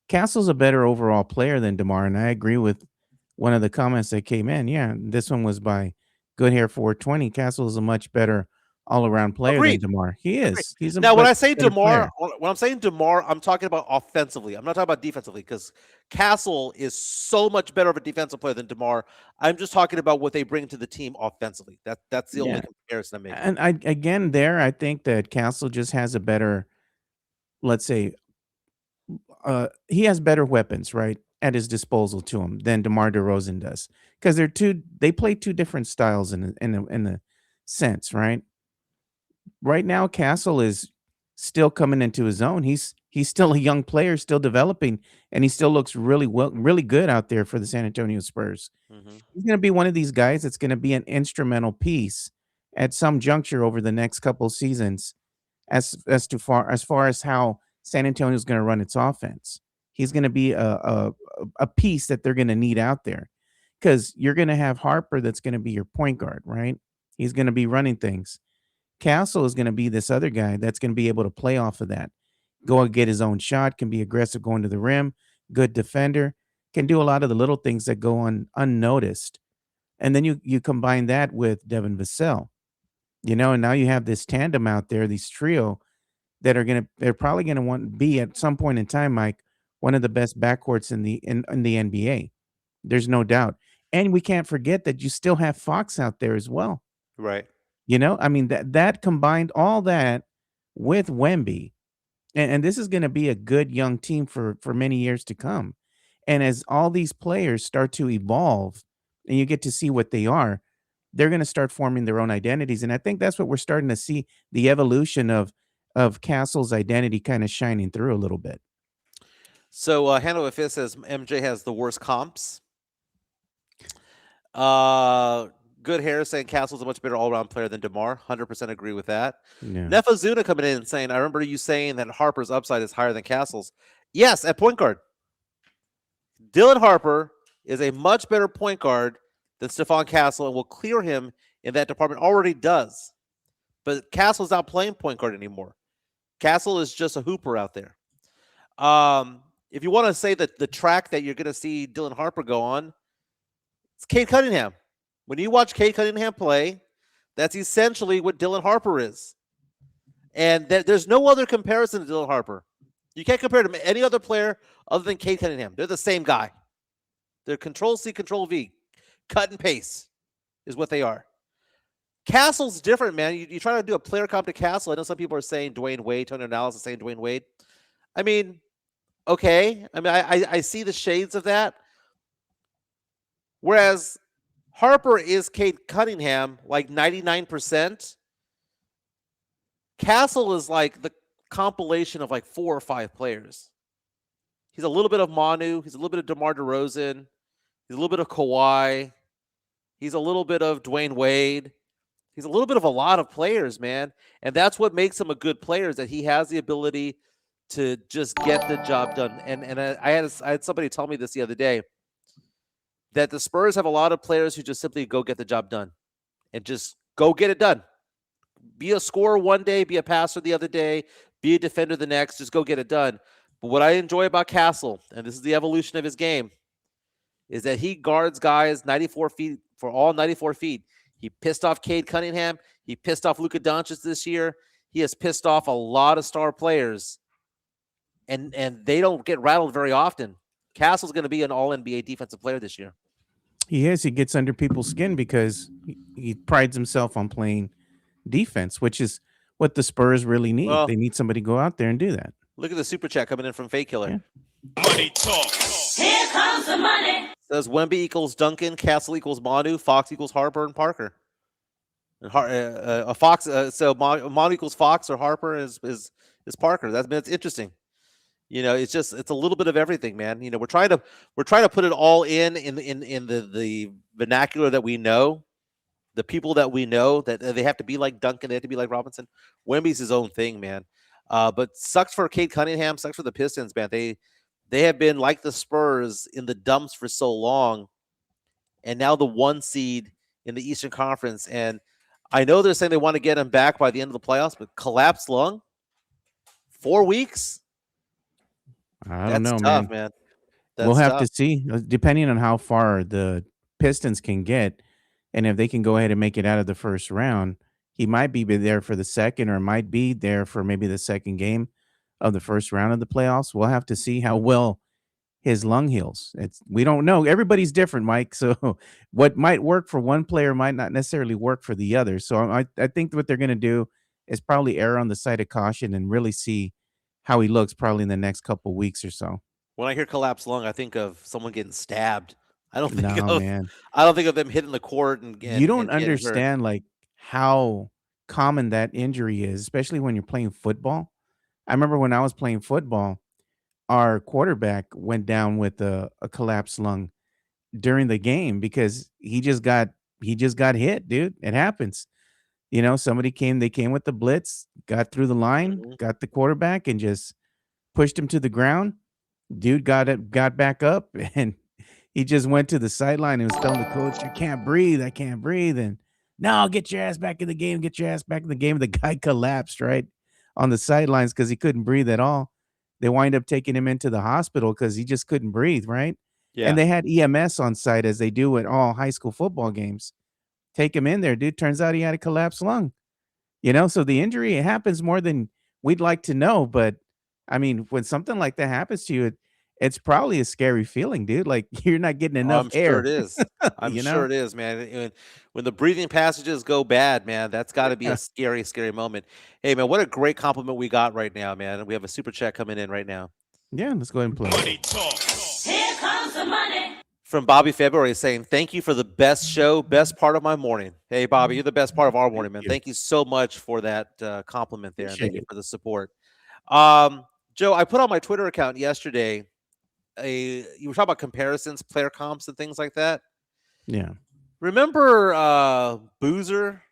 Castle's a better overall player than DeMar, and I agree with one of the comments that came in. Yeah, this one was by Good Hair 420. Castle is a much better all-around player Agreed. than DeMar. He is. He's a Now, when much I say better DeMar, player. when I'm saying DeMar, I'm talking about offensively. I'm not talking about defensively because Castle is so much better of a defensive player than DeMar. I'm just talking about what they bring to the team offensively. That's the only Yeah. comparison I'm making. And I think that Castle just has a better, let's say, he has better weapons, right, at his disposal to him than DeMar DeRozan does because they play two different styles in a sense, right? Right now, Castle is still coming into his own. He's still a young player, still developing, and he still looks really good out there for the San Antonio Spurs. Mhm. He's going to be one of these guys that's going to be an instrumental piece at some juncture over the next couple seasons, as far as how San Antonio is going to run its offense. He's going to be a piece that they're going to need out there because you're going to have Harper that's going to be your point guard, right? He's going to be running things. Castle is going to be this other guy that's going to be able to play off of that, go and get his own shot, can be aggressive going to the rim, good defender, can do a lot of the little things that go on unnoticed. And then you combine that with Devin Vassell, and now you have this tandem out there, these trio that they're probably gonna want to be at some point in time, Mike, one of the best backcourts in the NBA. There's no doubt. And we can't forget that you still have Fox out there as well. Right. I mean that combined all that with Wemby, and this is going to be a good young team for many years to come. And as all these players start to evolve, and you get to see what they are, they're going to start forming their own identities. And I think that's what we're starting to see the evolution of Castle's identity kind of shining through a little bit. So Hannah Fist says MJ has the worst comps. Good Hair saying Castle's a much better all-around player than DeMar. 100% agree with that. Yeah. Nefazuna coming in and saying, I remember you saying that Harper's upside is higher than Castle's. Yes, at point guard. Dylan Harper is a much better point guard than Stephon Castle and will clear him in that department. Already does. But Castle's not playing point guard anymore. Castle is just a hooper out there. If you want to say that the track that you're going to see Dylan Harper go on, it's Cade Cunningham. When you watch Cade Cunningham play, that's essentially what Dylan Harper is. And there's no other comparison to Dylan Harper. You can't compare him to any other player other than Cade Cunningham. They're the same guy. They're Control-C, Control-V. Cut and paste is what they are. Castle's different, man. You try to do a player comp to Castle. I know some people are saying Dwayne Wade. Tony Analysis saying Dwayne Wade. I mean, okay. I mean, I see the shades of that. Whereas Harper is Cade Cunningham like 99%. Castle is like the compilation of like 4 or 5 players. He's a little bit of Manu. He's a little bit of DeMar DeRozan. He's a little bit of Kawhi. He's a little bit of Dwayne Wade. He's a little bit of a lot of players, man. And that's what makes him a good player is that he has the ability to just get the job done. And I had somebody tell me this the other day that the Spurs have a lot of players who just simply go get the job done and just go get it done. Be a scorer one day, be a passer the other day, be a defender the next, just go get it done. But what I enjoy about Castle, and this is the evolution of his game, is that he guards guys 94 feet for all 94 feet. He pissed off Cade Cunningham. He pissed off Luka Doncic this year. He has pissed off a lot of star players, and they don't get rattled very often. Castle's going to be an all-NBA defensive player this year. He is. He gets under people's skin because he prides himself on playing defense, which is what the Spurs really need. Well, they need somebody to go out there and do that. Look at the super chat coming in from Fake Killer. Yeah. Money talk. Here comes the money. Says Wemby equals Duncan, Castle equals Manu, Fox equals Harper and Parker. And Fox, so Manu equals Fox or Harper is Parker. That's interesting. It's a little bit of everything, man. We're trying to put it all in the vernacular that we know, the people that we know, that they have to be like Duncan, they have to be like Robinson. Wemby's his own thing, man. But sucks for Cade Cunningham, sucks for the Pistons, man. They have been like the Spurs in the dumps for so long, and now the 1 seed in the Eastern Conference. And I know they're saying they want to get him back by the end of the playoffs, but collapsed lung, 4 weeks. I don't That's know, tough, man. man. We'll That's have tough. to see, depending on how far the Pistons can get, and if they can go ahead and make it out of the first round. He might be there for the second, or might be there for maybe the second game of the first round of the playoffs. We'll have to see how well his lung heals. We don't know. Everybody's different, Mike. So what might work for one player might not necessarily work for the other. So I think what they're going to do is probably err on the side of caution and really see how he looks probably in the next couple weeks or so. When I hear collapsed lung, I think of someone getting stabbed. I don't think No, of man. I don't think of them hitting the court and You don't getting hurt. understand like how common that injury is, especially when you're playing football. I remember when I was playing football, our quarterback went down with a collapsed lung during the game because he just got hit, dude. It happens. They came with the blitz, got through the line, Mhm. got the quarterback and just pushed him to the ground. Dude got back up and he just went to the sideline and was telling the coach, "I can't breathe. I can't breathe." And no, get your ass back in the game. Get your ass back in the game. The guy collapsed right on the sidelines because he couldn't breathe at all. They wind up taking him into the hospital because he just couldn't breathe, right? And Yeah. they had EMS on site as they do at all high school football games. Take him in there, dude. Turns out he had a collapsed lung. So the injury, it happens more than we'd like to know. But I mean, when something like that happens to you, it's probably a scary feeling, dude. Like you're not getting enough I'm sure air, it is. I'm you know? sure it is, man. When the breathing passages go bad, man, that's got to be Yeah. a scary, scary moment. Hey, man, what a great compliment we got right now, man. We have a super chat coming in right now Yeah, let's go ahead and play. Money talk. Here comes the money. from Bobby February saying, "Thank you for the best show, best part of my morning." Hey, Bobby, you're the best part of our morning, man. you. Thank you so much for that compliment there, and thank Appreciate you it. for the support. Joe, I put on my Twitter account yesterday. You were talking about comparisons, player comps, and things like that. Yeah. Remember Boozer,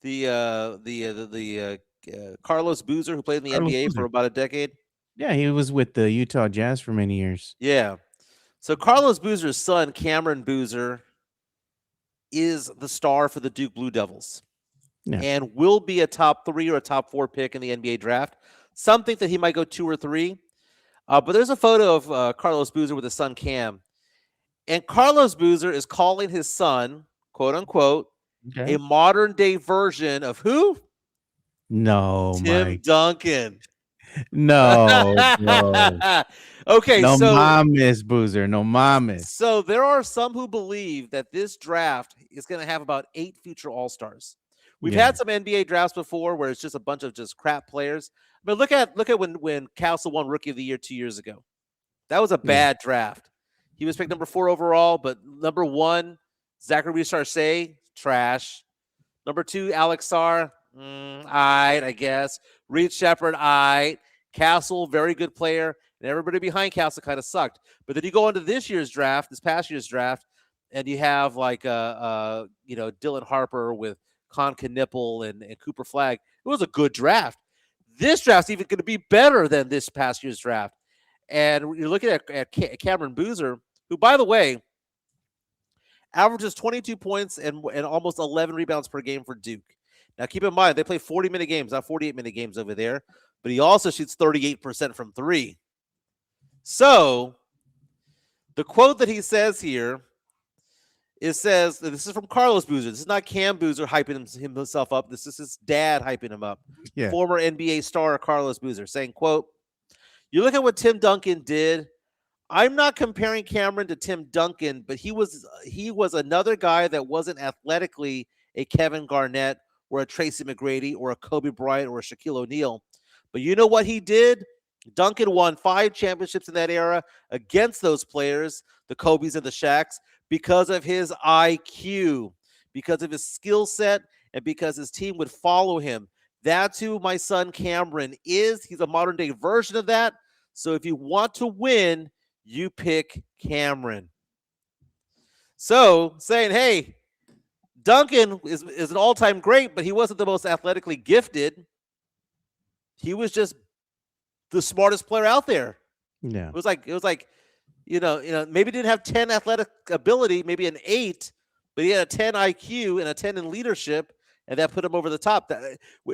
the Carlos Boozer, who played in the Carlos NBA for Boozer. about a decade? Yeah, he was with the Utah Jazz for many years. Yeah. So Carlos Boozer's son, Cameron Boozer, is the star for the Duke Blue Devils Yeah. and will be a top 3 or a top 4 pick in the NBA draft. Some think that he might go 2 or 3. But there's a photo of Carlos Boozer with his son, Cam. And Carlos Boozer is calling his son, quote unquote, Okay. a modern day version of who? No, Tim Mike. Duncan. No, bro. Okay, No so mames, Boozer. No mames. so there are some who believe that this draft is going to have about 8 future All-Stars. We've Yeah. had some NBA drafts before where it's just a bunch of just crap players. But look at when Castle won Rookie of the Year 2 years ago. That was a Yeah. bad draft. He was picked number 4 overall, but number 1, Zachary Sarce, trash. Number 2, Alex Sarr, all right, I guess. Reed Shepard, all right. Castle, very good player. And everybody behind Castle kind of sucked. But then you go into this past year's draft, and you have like Dylan Harper with Con Knipple and Cooper Flagg. It was a good draft. This draft's even going to be better than this past year's draft. And you're looking at Cameron Boozer, who, by the way, averages 22 points and almost 11 rebounds per game for Duke. Now, keep in mind, they play 40-minute games, not 48-minute games over there. But he also shoots 38% from 3. So the quote that he says here, this is from Carlos Boozer. This is not Cam Boozer hyping himself up. This is his dad hyping him up. Yeah. Former NBA star Carlos Boozer saying, quote, "You look at what Tim Duncan did. I'm not comparing Cameron to Tim Duncan, but he was another guy that wasn't athletically a Kevin Garnett or a Tracy McGrady or a Kobe Bryant or a Shaquille O'Neal. But you know what he did? Duncan won 5 championships in that era against those players, the Kobes and the Shaqs, because of his IQ, because of his skill set, and because his team would follow him. That's who my son Cameron is. He's a modern day version of that. So if you want to win, you pick Cameron. So saying, hey, Duncan is an all-time great, but he wasn't the most athletically gifted. He was just the smartest player out there. Yeah. It was like maybe didn't have 10 athletic ability, maybe an 8, but he had a 10 IQ and a 10 in leadership, and that put him over the top.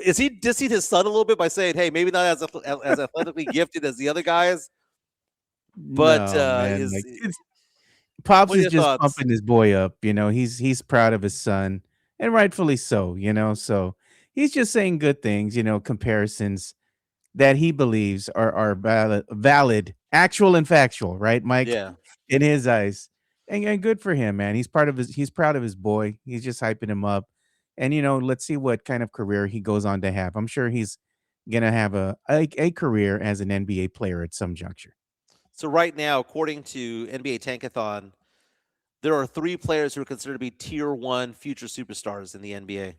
Is he dissing his son a little bit by saying, hey, maybe not as athletically gifted as the other guys, but No, man, is like, Pops what are is your just thoughts? pumping his boy up. He's proud of his son, and rightfully so. So he's just saying good things. Comparisons that he believes are valid, actual and factual, right, Mike? Yeah. In his eyes, and good for him, man. He's proud of his boy. He's just hyping him up, and let's see what kind of career he goes on to have. I'm sure he's gonna have a career as an NBA player at some juncture. So right now, according to NBA Tankathon, there are 3 players who are considered to be tier 1 future superstars in the NBA.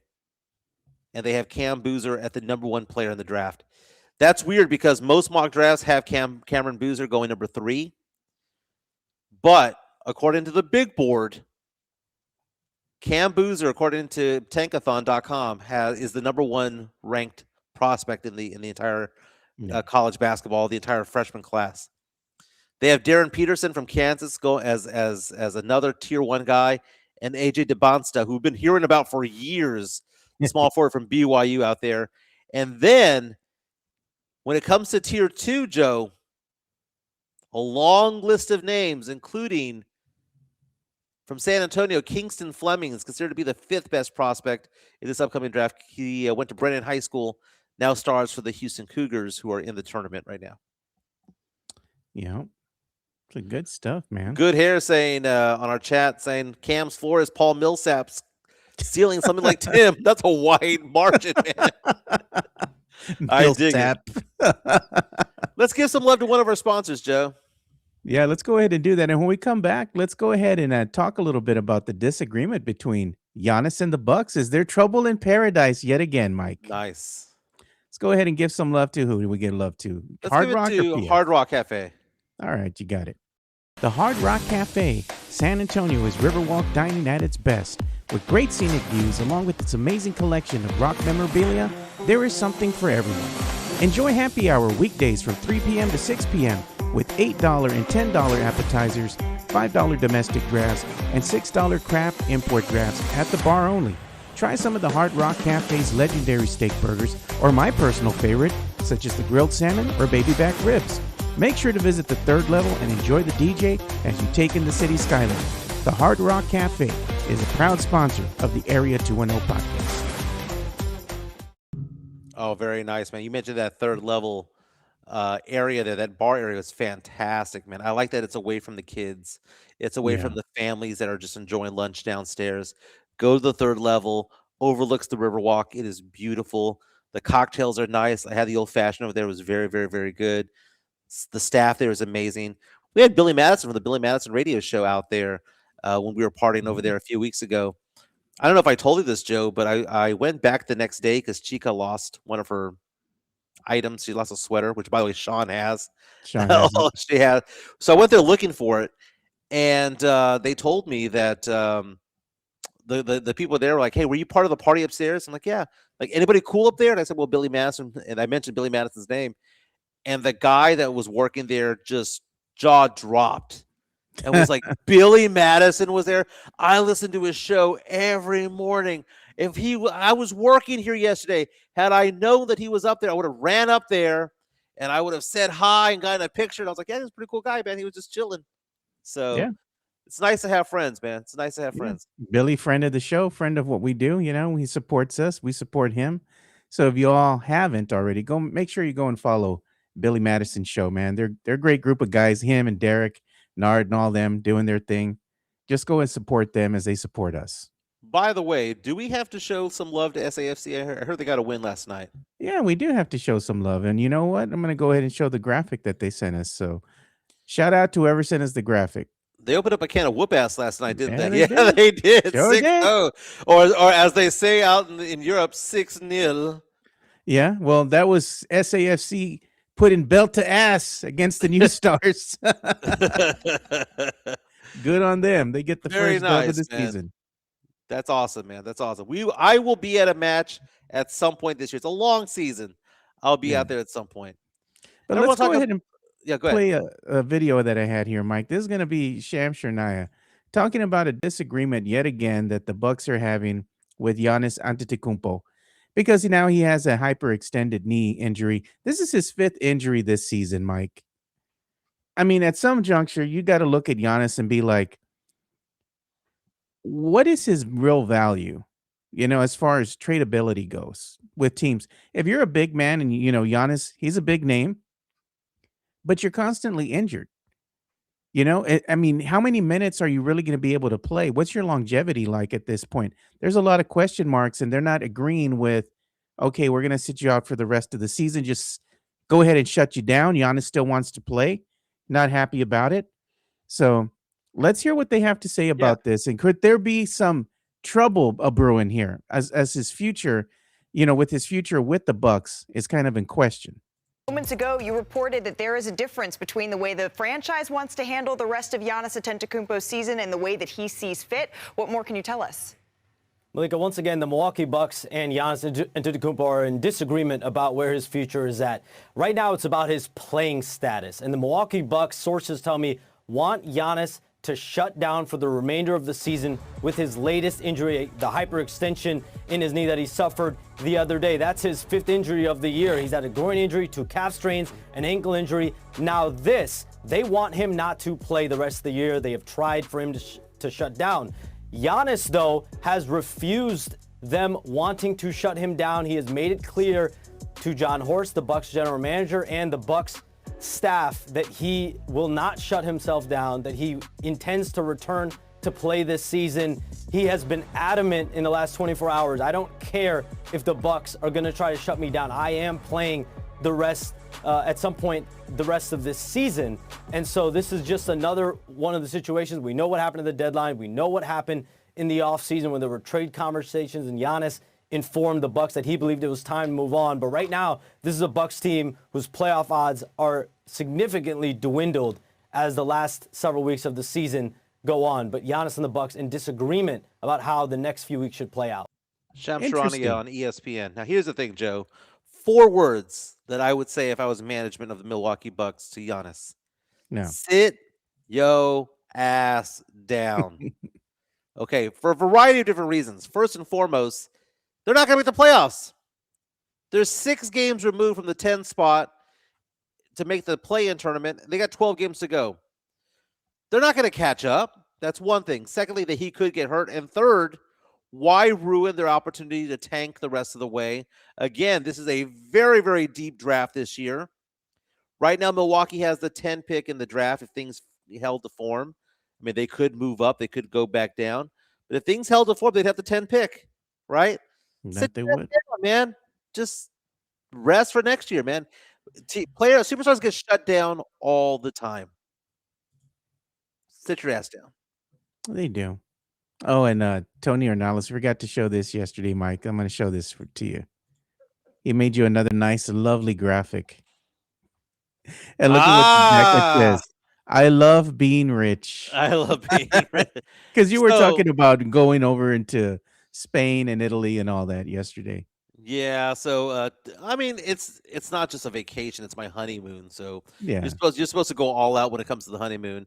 And they have Cam Boozer at the number 1 player in the draft. That's weird because most mock drafts have Cameron Boozer going number 3. But according to the big board, Cam Boozer, according to Tankathon.com, is the number 1 ranked prospect in the entire college basketball, the entire freshman class. They have Darren Peterson from Kansas go as another tier 1 guy, and AJ DeBonsta, who we've been hearing about for years, small forward from BYU out there. And then when it comes to tier 2, Joe, a long list of names, including from San Antonio, Kingston Fleming is considered to be the 5th best prospect in this upcoming draft. He went to Brennan High School, now stars for the Houston Cougars, who are in the tournament right now. Yeah. It's good stuff, man. Good hair saying on our chat saying Cam's floor is Paul Millsap's stealing something like Tim. That's a wide margin, man. I dig it. Let's give some love to one of our sponsors, Joe. Yeah, let's go ahead and do that. And when we come back, let's go ahead and talk a little bit about the disagreement between Giannis and the Bucks. Is there trouble in paradise yet again, Mike? Nice. Let's go ahead and give some love to who do we give love to? Let's Hard give it Rock to or PF? Hard Rock Cafe. All right, you got it. The Hard Rock Cafe, San Antonio, is Riverwalk dining at its best. With great scenic views, along with its amazing collection of rock memorabilia, there is something for everyone. Enjoy happy hour weekdays from 3 p.m. to 6 p.m. with $8 and $10 appetizers, $5 domestic drafts, and $6 craft import drafts at the bar only. Try some of the Hard Rock Cafe's legendary steak burgers, or my personal favorite, such as the grilled salmon or baby back ribs. Make sure to visit the 3rd level and enjoy the DJ as you take in the city skyline. The Hard Rock Cafe is a proud sponsor of the Area 210 podcast. Oh, very nice, man. You mentioned that 3rd level area there. That bar area is fantastic, man. I like that it's away from the kids. It's away from the families that are just enjoying lunch downstairs. Go to the 3rd level, overlooks the Riverwalk. It is beautiful. The cocktails are nice. I had the old fashioned over there. It was very, very, very good. The staff there is amazing. We had Billy Madison from the Billy Madison radio show out there when we were partying over there a few weeks ago. I don't know if I told you this, Joe, but I went back the next day because Chica lost one of her items. She lost a sweater, which, by the way, Sean has. Sean has it. She had. So I went there looking for it, and they told me that the people there were like, "Hey, were you part of the party upstairs?" I'm like, "Yeah." Like, anybody cool up there? And I said, "Well, Billy Madison," and I mentioned Billy Madison's name. And the guy that was working there just jaw dropped and was like, Billy Madison was there. I listened to his show every morning. I was working here yesterday. Had I known that he was up there, I would have ran up there and I would have said hi and gotten a picture. And I was like, yeah, he's a pretty cool guy, man. He was just chilling. So Yeah. it's nice to have friends, man. It's nice to have friends. Billy, friend of the show, friend of what we do. He supports us. We support him. So if you all haven't already, go make sure you go and follow Billy Madison show, man. They're a great group of guys. Him and Derek, Nard, and all them doing their thing. Just go and support them as they support us. By the way, do we have to show some love to SAFC? I heard they got a win last night. Yeah, we do have to show some love. And you know what? I'm going to go ahead and show the graphic that they sent us. So shout out to whoever sent us the graphic. They opened up a can of whoop ass last night, didn't Yeah, they? they Yeah, did. they did. Sure 6-0. Or as they say out in Europe, 6-0. Yeah, well, that was SAFC putting belt to ass against the new stars. Good on them. They get the Very first dub of nice, the man. season. That's awesome, man. That's awesome. I will be at a match at some point this year. It's a long season. I'll be Yeah. out there at some point. But And let's everyone go talk ahead and yeah, go ahead. play a video that I had here, Mike. This is going to be Sham Shania talking about a disagreement yet again that the Bucks are having with Giannis Antetokounmpo because now he has a hyperextended knee injury. This is his 5th injury this season, Mike. I mean, at some juncture, you got to look at Giannis and be like, what is his real value? As far as tradability goes with teams. If you're a big man and Giannis, he's a big name, but you're constantly injured. I mean, how many minutes are you really going to be able to play? What's your longevity like at this point? There's a lot of question marks, and they're not agreeing with, okay, we're going to sit you out for the rest of the season. Just go ahead and shut you down. Giannis still wants to play. Not happy about it. So let's hear what they have to say about this. And could there be some trouble brewing here as his future, with his future with the Bucks is kind of in question? Moments ago, you reported that there is a difference between the way the franchise wants to handle the rest of Giannis Antetokounmpo's season and the way that he sees fit. What more can you tell us? Malika, once again, the Milwaukee Bucks and Giannis Antetokounmpo are in disagreement about where his future is at. Right now, it's about his playing status. And the Milwaukee Bucks, sources tell me, want Giannis to shut down for the remainder of the season with his latest injury, the hyperextension in his knee that he suffered the other day. That's his 5th injury of the year. He's had a groin injury, 2 calf strains, an ankle injury. Now they want him not to play the rest of the year. They have tried for him to shut down. Giannis, though, has refused them wanting to shut him down. He has made it clear to John Horst, the Bucks general manager, and the Bucks staff that he will not shut himself down, that he intends to return to play this season. He has been adamant in the last 24 hours. I don't care if the Bucks are going to try to shut me down. I am playing the rest at some point the rest of this season. And so this is just another one of the situations. We know what happened at the deadline. We know what happened in the offseason when there were trade conversations, and Giannis informed the Bucks that he believed it was time to move on. But right now, this is a Bucks team whose playoff odds are significantly dwindled as the last several weeks of the season go on. But Giannis and the Bucks in disagreement about how the next few weeks should play out. Sham Interesting. Charania on ESPN. Now, here's the thing, Joe. 4 words that I would say if I was management of the Milwaukee Bucks to Giannis. No. Sit yo ass down. Okay, for a variety of different reasons. First and foremost, they're not going to make the playoffs. They're 6 games removed from the 10 spot to make the play-in tournament. They got 12 games to go. They're not going to catch up. That's one thing. Secondly, that he could get hurt. And third, why ruin their opportunity to tank the rest of the way? Again, this is a very, very deep draft this year. Right now, Milwaukee has the 10 pick in the draft if things held to form. I mean, they could move up. They could go back down. But if things held to form, they'd have the 10 pick, right? That they would. Down, man. Just rest for next year, man. Superstars get shut down all the time. Sit your ass down. They do. Oh, and Tony Ornelas forgot to show this yesterday, Mike. I'm going to show this to you. He made you another nice, lovely graphic. And look at what the jacket says. I love being rich. I love being rich. Because you were So- talking about going over into Spain and Italy and all that yesterday. Yeah, so I mean, it's not just a vacation; it's my honeymoon. So Yeah. you're supposed to go all out when it comes to the honeymoon.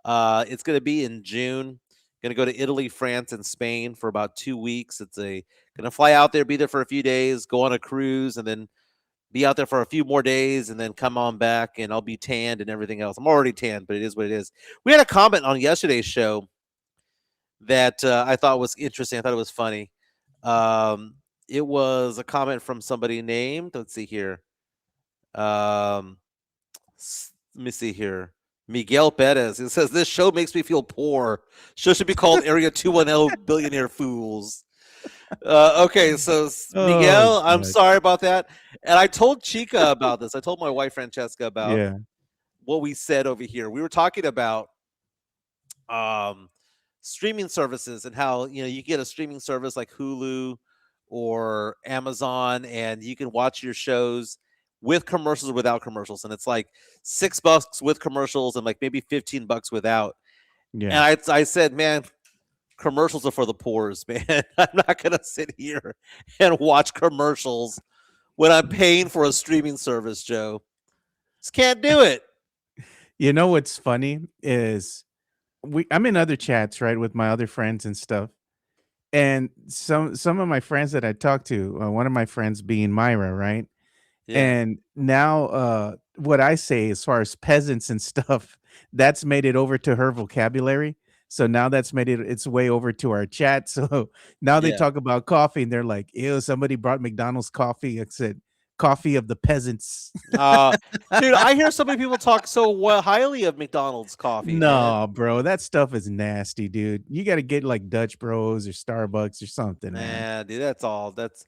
It's going to be in June. Going to go to Italy, France, and Spain for about 2 weeks. Going to fly out there, be there for a few days, go on a cruise, and then be out there for a few more days, and then come on back. And I'll be tanned and everything else. I'm already tanned, but it is what it is. We had a comment on yesterday's show that I thought was interesting. I thought it was funny. It was a comment from somebody named, let's see here. Let me see here. Miguel Perez. It says, this show makes me feel poor. Show should be called Area 210 Billionaire Fools. Okay, so Miguel, I'm God. sorry about that. And I told Chica about this. I told my wife Francesca about Yeah. what we said over here. We were talking about streaming services and how, you get a streaming service like Hulu or Amazon, and you can watch your shows with commercials or without commercials, and it's like $6 with commercials and like maybe $15 without. Yeah. And I said, man, commercials are for the poors, man. I'm not gonna sit here and watch commercials when I'm paying for a streaming service, Joe. Just can't do it. You know what's funny is I'm in other chats, right, with my other friends and stuff. And some of my friends that I talk to, one of my friends being Myra, right? Yeah. And now what I say as far as peasants and stuff, that's made it over to her vocabulary. So now that's made its way over to our chat. So now they Yeah. talk about coffee and they're like, ew, somebody brought McDonald's coffee. It said coffee of the peasants. Dude, I hear so many people talk so highly of McDonald's coffee, man. No, bro, that stuff is nasty, dude. You got to get like Dutch Bros or Starbucks or something, man. Man, dude, that's all. That's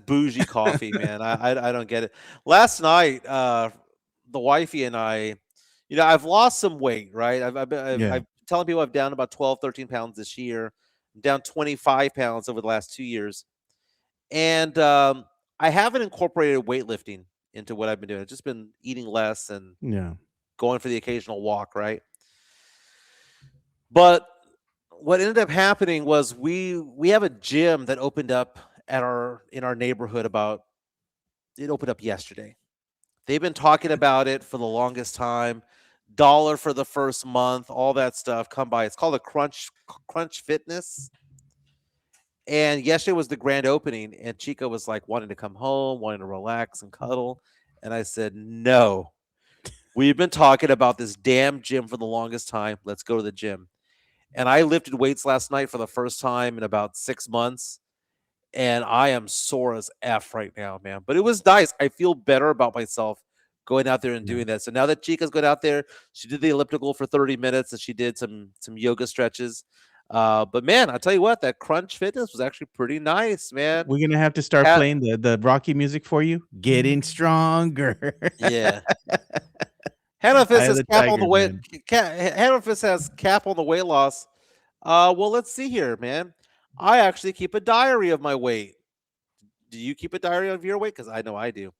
bougie coffee, man. I don't get it. Last night, the wifey and I, I've lost some weight, right? Yeah. I've telling people I've down about 12, 13 pounds this year. I'm down 25 pounds over the last 2 years. And I haven't incorporated weightlifting into what I've been doing. I've just been eating less and Yeah. going for the occasional walk, right? But what ended up happening was we have a gym that opened up in our neighborhood it opened up yesterday. They've been talking about it for the longest time. Dollar for the first month, all that stuff. Come by. It's called a Crunch Fitness. And yesterday was the grand opening, and Chica was like wanting to come home, wanting to relax and cuddle. And I said, no, we've been talking about this damn gym for the longest time. Let's go to the gym. And I lifted weights last night for the first time in about 6 months. And I am sore as F right now, man. But it was nice. I feel better about myself going out there and Yeah. doing that. So now that Chica's going out there, she did the elliptical for 30 minutes and she did some yoga stretches. But man, I'll tell you what, that Crunch Fitness was actually pretty nice, man. We're gonna have to start Had- playing the Rocky music for you. Getting stronger. Yeah. Hannah Fist Eye of has the cap on the tiger, weight. man. Hannah Fist has cap on the weight loss. Well, let's see here, man. I actually keep a diary of my weight. Do you keep a diary of your weight? Because I know I do.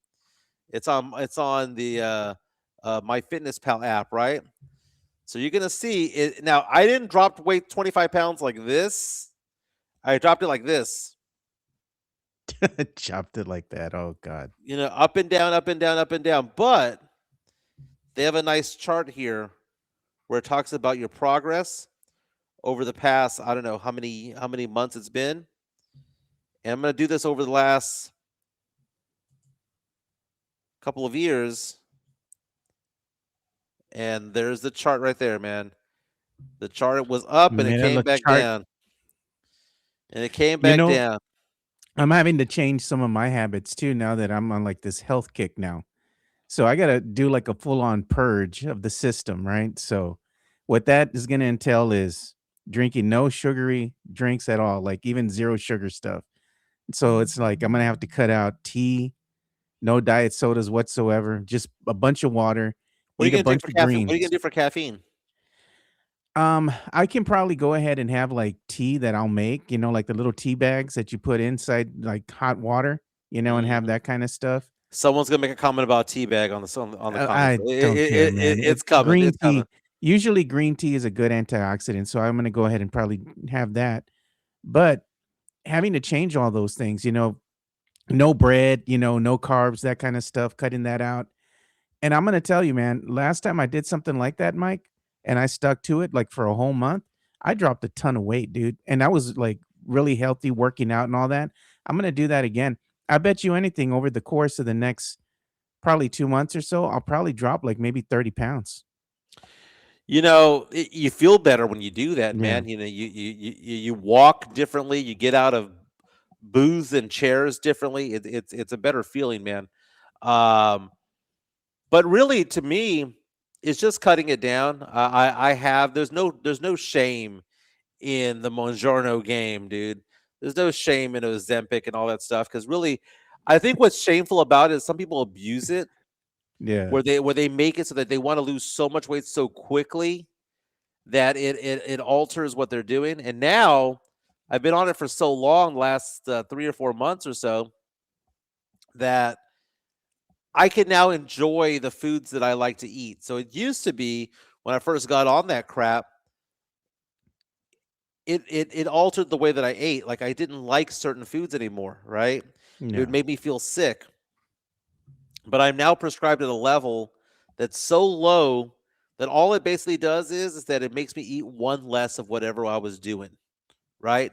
It's on the MyFitnessPal app, right? So you're gonna see it now. I didn't drop weight 25 pounds like this. I dropped it like this. Chopped it like that. Oh God. Up and down, up and down, up and down. But they have a nice chart here where it talks about your progress over the past, I don't know how many months it's been. And I'm going to do this over the last couple of years. And there's the chart right there, man. The chart was up and it Man, came the back chart- down. And it came back down. I'm having to change some of my habits too now that I'm on like this health kick now. So I got to do like a full on purge of the system, right? So what that is going to entail is drinking no sugary drinks at all, like even zero sugar stuff. So it's like I'm going to have to cut out tea, no diet sodas whatsoever, just a bunch of water, What are you eat a going bunch to do of for caffeine? greens. What are you going to do for caffeine? I can probably go ahead and have like tea that I'll make, like the little tea bags that you put inside like hot water, and have that kind of stuff. Someone's going to make a comment about teabag on the I comments. don't care, man. It's coming. Green It's tea. coming. Usually green tea is a good antioxidant, so I'm going to go ahead and probably have that. But having to change all those things, no bread, no carbs, that kind of stuff, cutting that out. And I'm going to tell you, man, last time I did something like that, Mike, and I stuck to it like for a whole month, I dropped a ton of weight, dude. And I was like really healthy, working out and all that. I'm going to do that again. I bet you anything over the course of the next probably 2 months or so, I'll probably drop like maybe 30 pounds. You feel better when you do that, Yeah. man. You walk differently. You get out of booths and chairs differently. It's a better feeling, man. But really, to me, it's just cutting it down. There's no shame in the Mongiorno game, dude. There's no shame in Ozempic and all that stuff because really, I think what's shameful about it is some people abuse it. Yeah. Where they make it so that they want to lose so much weight so quickly that it alters what they're doing. And now I've been on it for so long, last 3 or 4 months or so, that I can now enjoy the foods that I like to eat. So it used to be when I first got on that crap, it altered the way that I ate. Like I didn't like certain foods anymore, right? It would Yeah. make me feel sick. But I'm now prescribed at a level that's so low that all it basically does is that it makes me eat one less of whatever I was doing, right?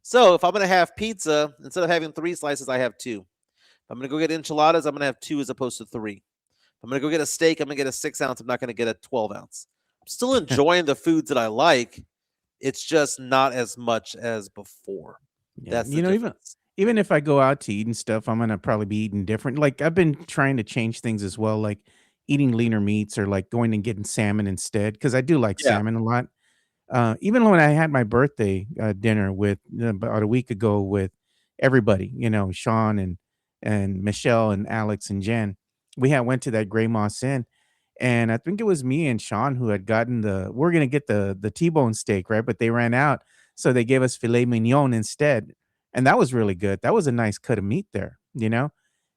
So if I'm gonna have pizza, instead of having 3 slices, I have 2. If I'm gonna go get enchiladas, I'm gonna have 2 as opposed to 3. If I'm gonna go get a steak, I'm gonna get a 6-ounce. I'm not gonna get a 12-ounce. I'm still enjoying the foods that I like. It's just not as much as before. Yeah. That's the You know, difference. even if I go out to eat and stuff, I'm gonna probably be eating different. Like I've been trying to change things as well, like eating leaner meats or like going and getting salmon instead, because I do like Yeah. salmon a lot. Even when I had my birthday dinner with about a week ago with everybody, Sean and Michelle and Alex and Jen, we had went to that Gray Moss Inn, and I think it was me and Sean who had gotten we're gonna get the T-bone steak, right? But they ran out, so they gave us filet mignon instead, and that was really good. That was a nice cut of meat there.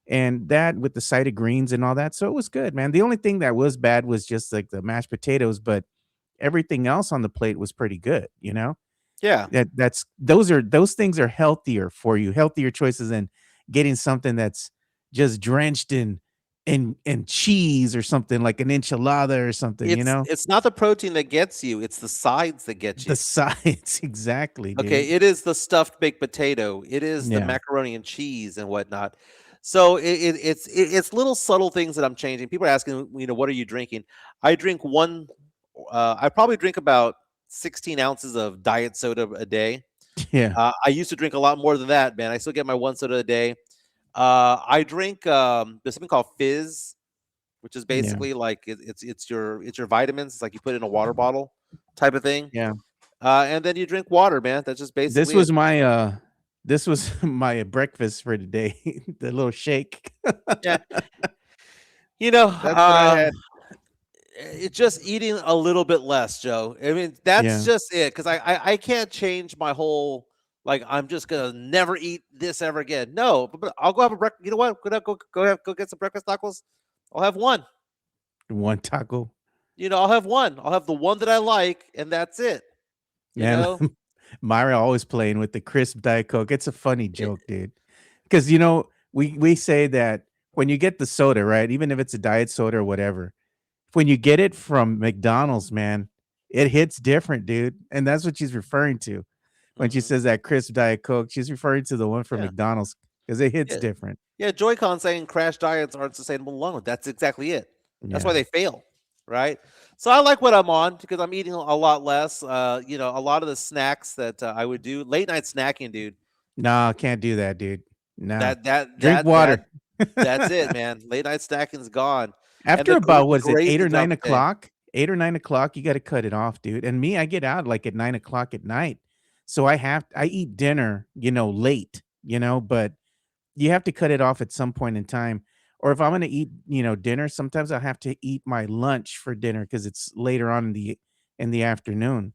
And that with the side of greens and all that, so it was good, man. The only thing that was bad was just like the mashed potatoes, but everything else on the plate was pretty good. Yeah. Those things are healthier for you, healthier choices than getting something that's just drenched in cheese or something like an enchilada or something, It's not the protein that gets you, it's the sides that get the you. sides. Exactly, Okay, dude. it is the stuffed baked potato. It is the Yeah. macaroni and cheese and whatnot. So it's little subtle things that I'm changing. People are asking, what are you drinking? I drink one. I probably drink about 16 ounces of diet soda a day. Yeah. I used to drink a lot more than that, man. I still get my one soda a day. I drink there's something called Fizz, which is Yeah. basically like it's your vitamins. It's like you put it in a water bottle type of thing. Yeah. And then you drink water, man. That's just This basically it. was my this was my breakfast for today. The little shake. Yeah. You know, That's what I had. it's just eating a little bit less, Joe. I mean, that's Yeah. just it. Because I can't change my whole like I'm just gonna never eat this ever again. No, but I'll go have a breakfast. You know what? Go get some breakfast tacos. I'll have one. One taco. I'll have one. I'll have the one that I like, and that's it. You Man, know, Myra always playing with the crisp Diet Coke. It's a funny It- joke, dude. Because we say that when you get the soda, right? Even if it's a diet soda or whatever, when you get it from McDonald's, man, it hits different, dude. And that's what she's referring to when she Mhm. says that crisp Diet Coke. She's referring to the one from Yeah, McDonald's because it hits yeah, different. yeah. Joy-Con saying crash diets aren't sustainable long. That's exactly it. That's why Yeah. they fail, right? So I like what I'm on because I'm eating a lot less. A lot of the snacks that I would do late night snacking, dude. No, can't do that, dude. No. That that Drink that that water. that's it, man. Late night snacking's gone, and After the about, what is it, graze 8 or is out 9 the day. o'clock? 8 or 9 o'clock, you gotta cut it off, dude, and me, I get out, like, at 9 o'clock at night, so I eat dinner, late, but you have to cut it off at some point in time, or if I'm gonna eat, dinner, sometimes I have to eat my lunch for dinner because it's later on in the afternoon,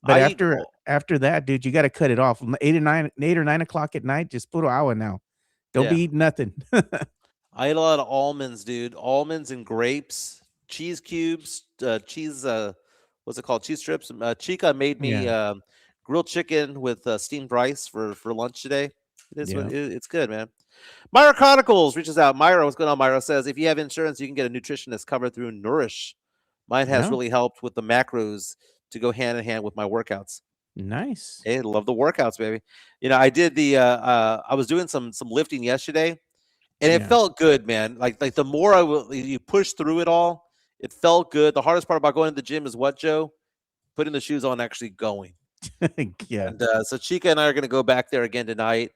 but I eat. after that, dude, you gotta cut it off. 8 or 9 o'clock at night, just put hour now. Don't Yeah, be eating nothing. I eat a lot of almonds, dude. Almonds and grapes, cheese cubes, cheese. What's it called? Cheese strips. Chica made me Yeah, grilled chicken with steamed rice for lunch today. yeah. It's good, man. Myra Chronicles reaches out. Myra, what's going on? Myra says if you have insurance, you can get a nutritionist covered through Nourish. Mine has No, really helped with the macros to go hand in hand with my workouts. nice. Hey, love the workouts, baby. I did I was doing some lifting yesterday, and it Yeah. felt good, man. Like the more you push through it all, it felt good. The hardest part about going to the gym is what, Joe? Putting the shoes on, actually going. Yeah. And so Chica and I are going to go back there again tonight,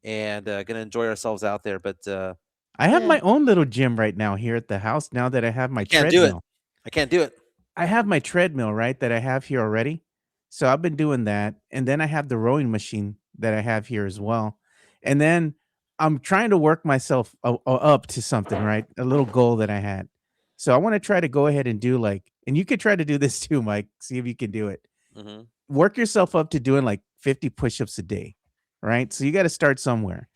and going to enjoy ourselves out there. But I have eh, my own little gym right now here at the house now that I have I my can't do it. treadmill. I can't do it. I have my treadmill, right, that I have here already. So I've been doing that. And then I have the rowing machine that I have here as well. And then I'm trying to work myself up to something, right? A little goal that I had. So I want to try to go ahead and do like, and you could try to do this too, Mike. See if you can do it. Hmm. Work yourself up to doing like 50 push ups a day, right? So you got to start somewhere.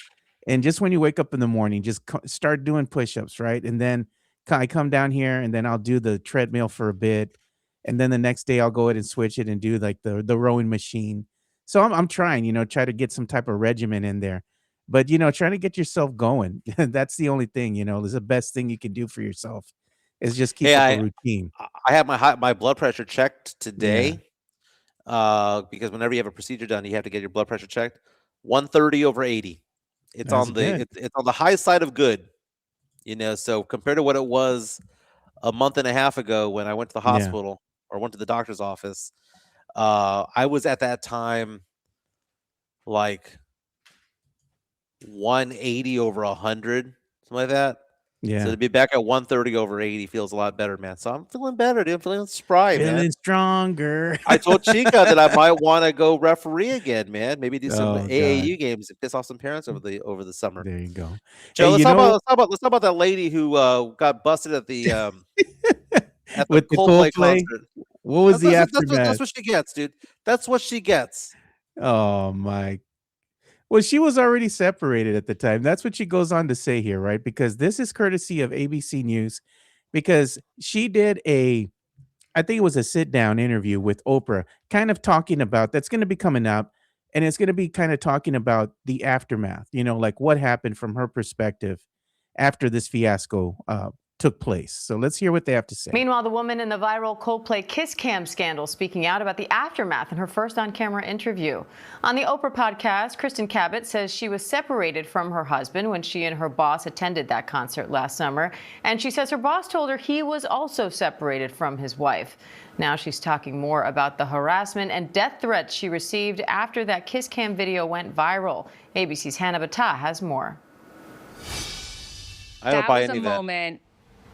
And just when you wake up in the morning, just start doing push-ups, right? And then I come down here and then I'll do the treadmill for a bit. And then the next day I'll go ahead and switch it and do like the rowing machine. So I'm trying, try to get some type of regimen in there. But trying to get yourself going. That's the only thing, is the best thing you can do for yourself is just keep Hey, up a routine. I had my blood pressure checked Yeah. today. Because whenever you have a procedure done, you have to get your blood pressure checked. 130 over 80. It's That's on good. it's on the high side of good. So compared to what it was a month and a half ago when I went to the Yeah. hospital or went to the doctor's office, I was at that time like 180 over 100, something like that. So Yeah. to be back at 130 over 80 feels a lot better, man. So I'm feeling better, dude. I'm feeling spry, man. Feeling stronger. I told Chica that I might want to go referee again, man. Maybe do some Oh, God. AAU games and piss off some parents over the summer. There you go. Joe, Hey, let's talk about that lady who got busted at the with the Coldplay Coldplay, concert. what was the aftermath? That's what she gets, dude. That's what she gets. Oh my. Well, she was already separated at the time. That's what she goes on to say here, right? Because this is courtesy of ABC News, because she did I think it was a sit down interview with Oprah, kind of talking about that's going to be coming up. And it's going to be kind of talking about the aftermath, like what happened from her perspective after this fiasco took place. So let's hear what they have to say. Meanwhile, the woman in the viral Coldplay kiss cam scandal speaking out about the aftermath in her first on-camera interview. On the Oprah podcast, Kristen Cabot says she was separated from her husband when she and her boss attended that concert last summer. And she says her boss told her he was also separated from his wife. Now she's talking more about the harassment and death threats she received after that kiss cam video went viral. ABC's Hannah Battah has more. I don't buy any of that. That was a moment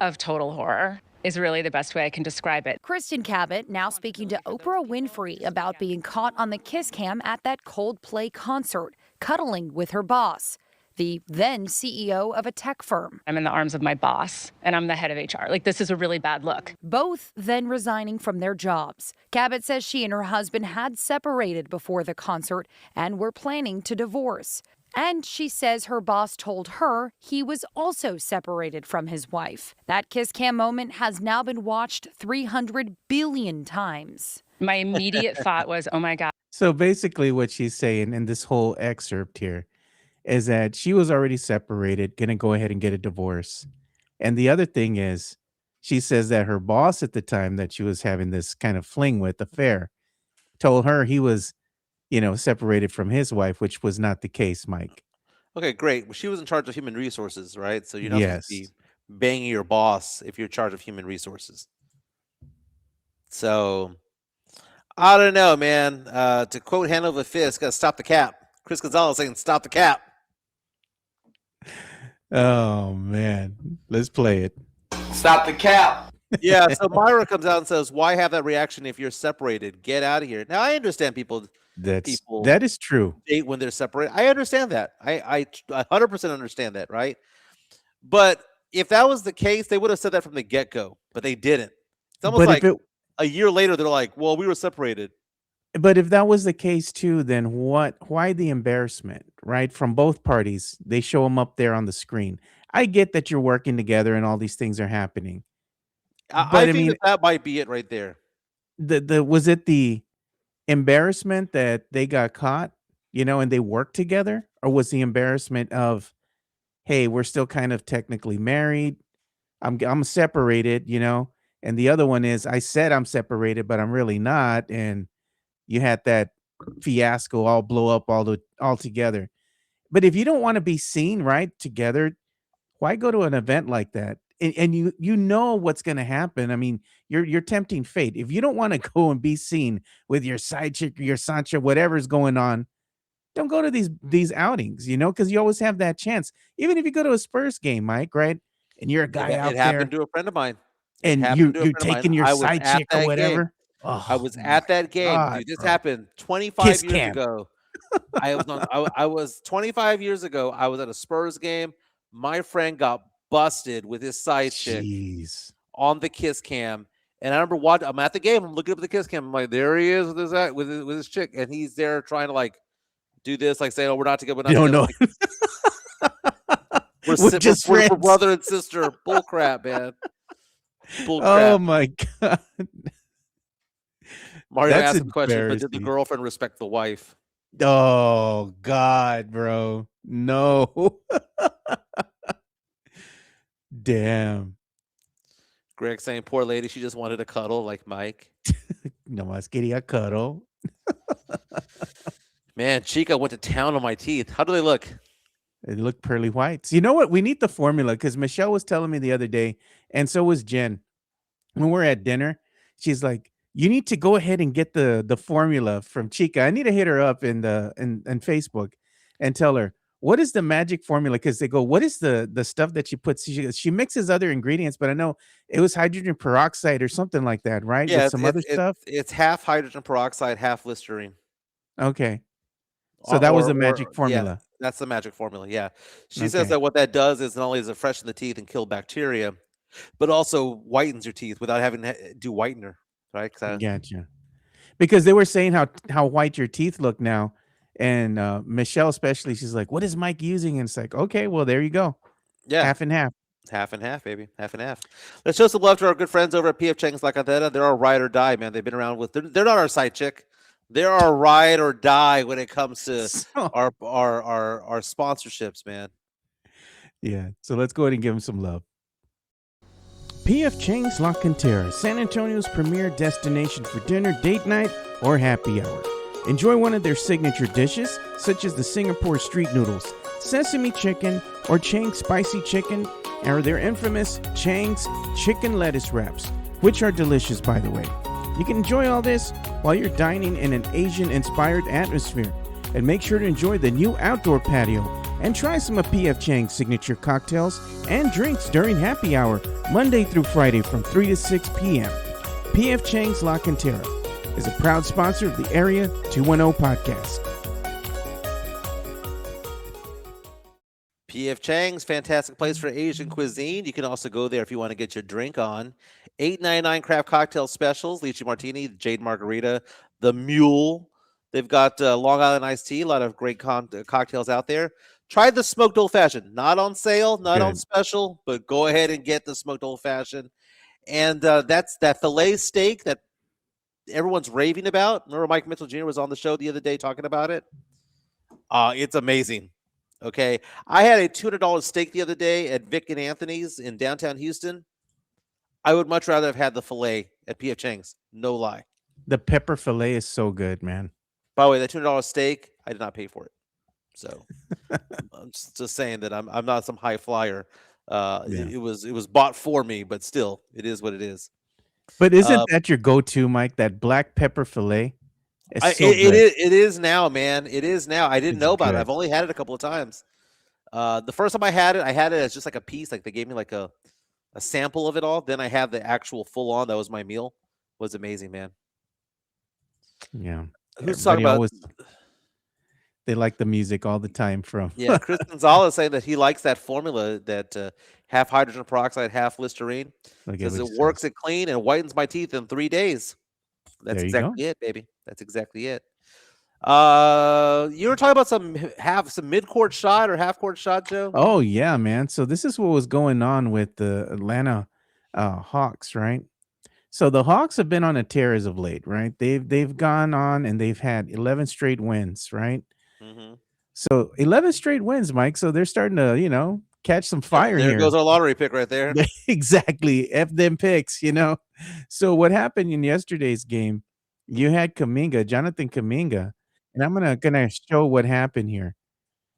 of total horror is really the best way I can describe it. Kristen Cabot now speaking to Oprah Winfrey about being caught on the kiss cam at that Coldplay concert, cuddling with her boss, the then CEO of a tech firm. I'm in the arms of my boss, and I'm the head of HR. Like, this is a really bad look. Both then resigning from their jobs. Cabot says she and her husband had separated before the concert and were planning to divorce. And she says her boss told her he was also separated from his wife. That kiss cam moment has now been watched 300 billion times. My immediate thought was, oh my God. So basically what she's saying in this whole excerpt here is that she was already separated, going to go ahead and get a divorce. And the other thing is, she says that her boss at the time that she was having this kind of fling with, affair, told her he was, separated from his wife, which was not the case, Mike. Okay, great. Well, she was in charge of human resources, right? So you're not supposed to Yes. be banging your boss if you're in charge of human resources. So I don't know, man. To quote Hanover Fist, gotta stop the cap. Chris Gonzalez saying stop the cap. Oh, man. Let's play it. Stop the cap. Yeah, so Myra comes out and says, why have that reaction if you're separated? Get out of here. Now I understand people That is true. date when they're separated. I understand that. I 100% understand that, right? But if that was the case, they would have said that from the get-go, but they didn't. It's almost But like if it, a year later, they're like, well, we were separated. but if that was the case too, then why the embarrassment, right? From both parties, they show them up there on the screen. I get that you're working together and all these things are happening. I But I think mean, that might be it right there. was it the embarrassment that they got caught, and they worked together, or was the embarrassment of, hey, we're still kind of technically married, I'm separated, and the other one is I said I'm separated, but I'm really not, and you had that fiasco all blow up all together. But if you don't want to be seen right together, why go to an event like that? And you know what's going to happen. I mean, you're tempting fate. If you don't want to go and be seen with your side chick or your Sancha, whatever's going on, don't go to these outings, because you always have that chance. Even if you go to a Spurs game, Mike, right? And you're a guy out It there, happened to a friend of mine. and happened to a you're friend of mine. taking your I was side at chick or that whatever. game. Oh, I was my at that game, God, dude. This bro. happened 25 Kiss years cam. ago. I was 25 years ago. I was at a Spurs game. My friend got busted with his side chick Jeez. on the kiss cam. And I remember watching. I'm at the game. I'm looking up at the kiss cam. I'm like, there he is with his chick, and he's there trying to like do this, like saying, "Oh, we're not together." We're not You don't together. know. We're just we're friends. brother and sister. Bull crap, man. Bull Oh crap. my God. Mario That's asked the question, but did the embarrassing. girlfriend respect the wife? Oh God, bro. No. Damn. Greg saying, poor lady, she just wanted a cuddle like Mike. No más quería cuddle. Man, Chica went to town on my teeth. How do they look? They look pearly whites. You know what? We need the formula because Michelle was telling me the other day, and so was Jen. When we're at dinner, she's like, "You need to go ahead and get the formula from Chica." I need to hit her up in Facebook and tell her what is the magic formula. Because they go, "What is the stuff that she puts?" She mixes other ingredients, but I know it was hydrogen peroxide or something like that, right? Yeah, With some other stuff. it's half hydrogen peroxide, half Listerine. Okay, so that was the magic Yeah, formula. that's the magic formula. Yeah. She says Okay. that what that does is not only does it freshen the teeth and kill bacteria, but also whitens your teeth without having to do whitener, right? 'Cause, Gotcha. Because they were saying how white your teeth look now, and Michelle especially, she's like, "What is Mike using?" And it's like, okay, well there you go, yeah, half and half. half and half, baby, half and half. Let's show some love to our good friends over at PF Chang's La Cantera. They're our ride or die, man. They've been around with. They're not our side chick. They're our ride or die when it comes to So, our sponsorships, man. yeah, so let's go ahead and give them some love. PF Chang's La Cantera, San Antonio's premier destination for dinner, date night, or happy hour. Enjoy one of their signature dishes, such as the Singapore street noodles, sesame chicken, or Chang's spicy chicken, or their infamous Chang's chicken lettuce wraps, which are delicious, by the way. You can enjoy all this while you're dining in an Asian-inspired atmosphere. And make sure to enjoy the new outdoor patio and try some of PF Chang's signature cocktails and drinks during happy hour, Monday through Friday from 3 to 6 p.m. PF Chang's La Cantera is a proud sponsor of the Area 210 podcast. PF Chang's, fantastic place for Asian cuisine. You can also go there if you want to get your drink on. $8.99 craft cocktail specials: lychee martini, jade margarita, the mule. They've got Long Island iced tea. A lot of great cocktails out there. Try the smoked old fashioned. Not on sale, not on Good. special, but go ahead and get the smoked old fashioned. And that's that filet steak that everyone's raving about. Remember, Mike Mitchell Jr. was on the show the other day talking about it. It's amazing. Okay, I had a $200 steak the other day at Vic and Anthony's in downtown Houston. I would much rather have had the filet at PF Chang's. No lie. The pepper fillet is so good, man. By the way, that $200 steak, I did not pay for it. So I'm just saying that I'm not some high flyer. It was bought for me, but still, it is what it is. But isn't that your go-to, Mike? That black pepper fillet? It's so good. It is now, man. It is now. I didn't It's know about good. it. I've only had it a couple of times. The first time I had it as just like a piece. Like they gave me like a sample of it all. Then I had the actual full on. That was my meal. It was amazing, man. Yeah. Who's talking Everybody about? they like the music all the time from. Yeah, Chris Gonzalez saying that he likes that formula, that half hydrogen peroxide, half Listerine, Look at because what it he works says. it clean and whitens my teeth in 3 days. That's There you go. exactly it, baby. That's exactly it. You were talking about some mid-court shot or half-court shot, Joe? Oh yeah, man. So this is what was going on with the Atlanta Hawks, right? So the Hawks have been on a tear as of late, right? They've gone on and they've had 11 straight wins, right? Mm-hmm. So 11 straight wins, Mike. So they're starting to, catch some fire There here. goes our lottery pick right there. Exactly. F them picks. So what happened in yesterday's game? You had Jonathan Kaminga, and I'm gonna show what happened here.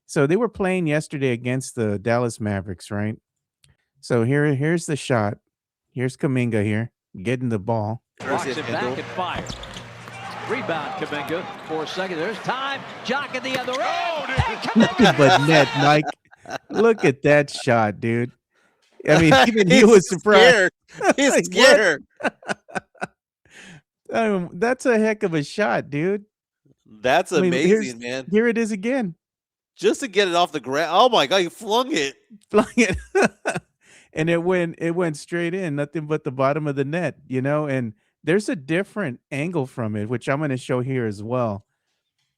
So they were playing yesterday against the Dallas Mavericks, right? So here's the shot. Here's Kaminga here getting the ball. Walks it back and fires. Rebound, Kaminga. 4 seconds. There's time. Jock at the other end. Nothing but net, Mike. Look at that shot, dude. I mean, even he was surprised. He's Like, scared. That's a heck of a shot, dude. That's I mean, amazing, man. Here it is again. Just to get it off the ground. Oh my God, he flung it. Flung it. And it went straight in, nothing but the bottom of the net, and there's a different angle from it, which I'm going to show here as well.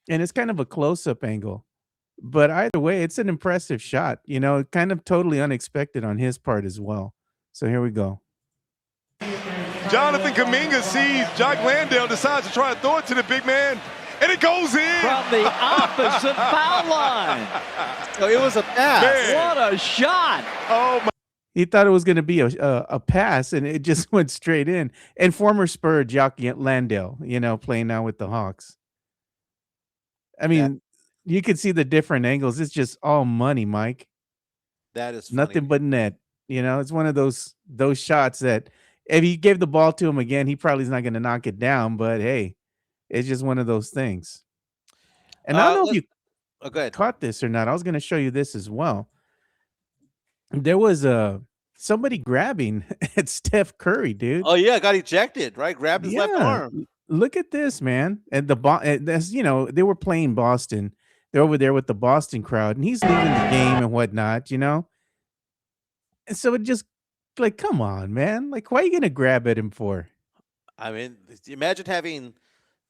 And it's kind of a close-up angle. But either way, it's an impressive shot. Kind of totally unexpected on his part as well. So here we go. Jonathan Kuminga sees Jock Landale, decides to try to throw it to the big man, and it goes in. From the opposite foul line. So it was a pass. Man. What a shot. Oh, my. He thought it was going to be a pass, and it just went straight in. And former Spur Jock Landale, playing now with the Hawks. I mean, you can see the different angles. It's just all money, Mike. That is funny. Nothing but net. It's one of those shots that if he gave the ball to him again, he probably is not going to knock it down. But hey, it's just one of those things. And I don't know if you go ahead. caught this or not. I was going to show you this as well. There was somebody grabbing at Steph Curry, dude. Oh yeah, got ejected, right? Grabbed his left arm. Look at this, man. And that's they were playing Boston. They're over there with the Boston crowd, and he's leaving the game and whatnot, And so it just like, come on, man. Like, why are you gonna grab at him for? I mean, imagine having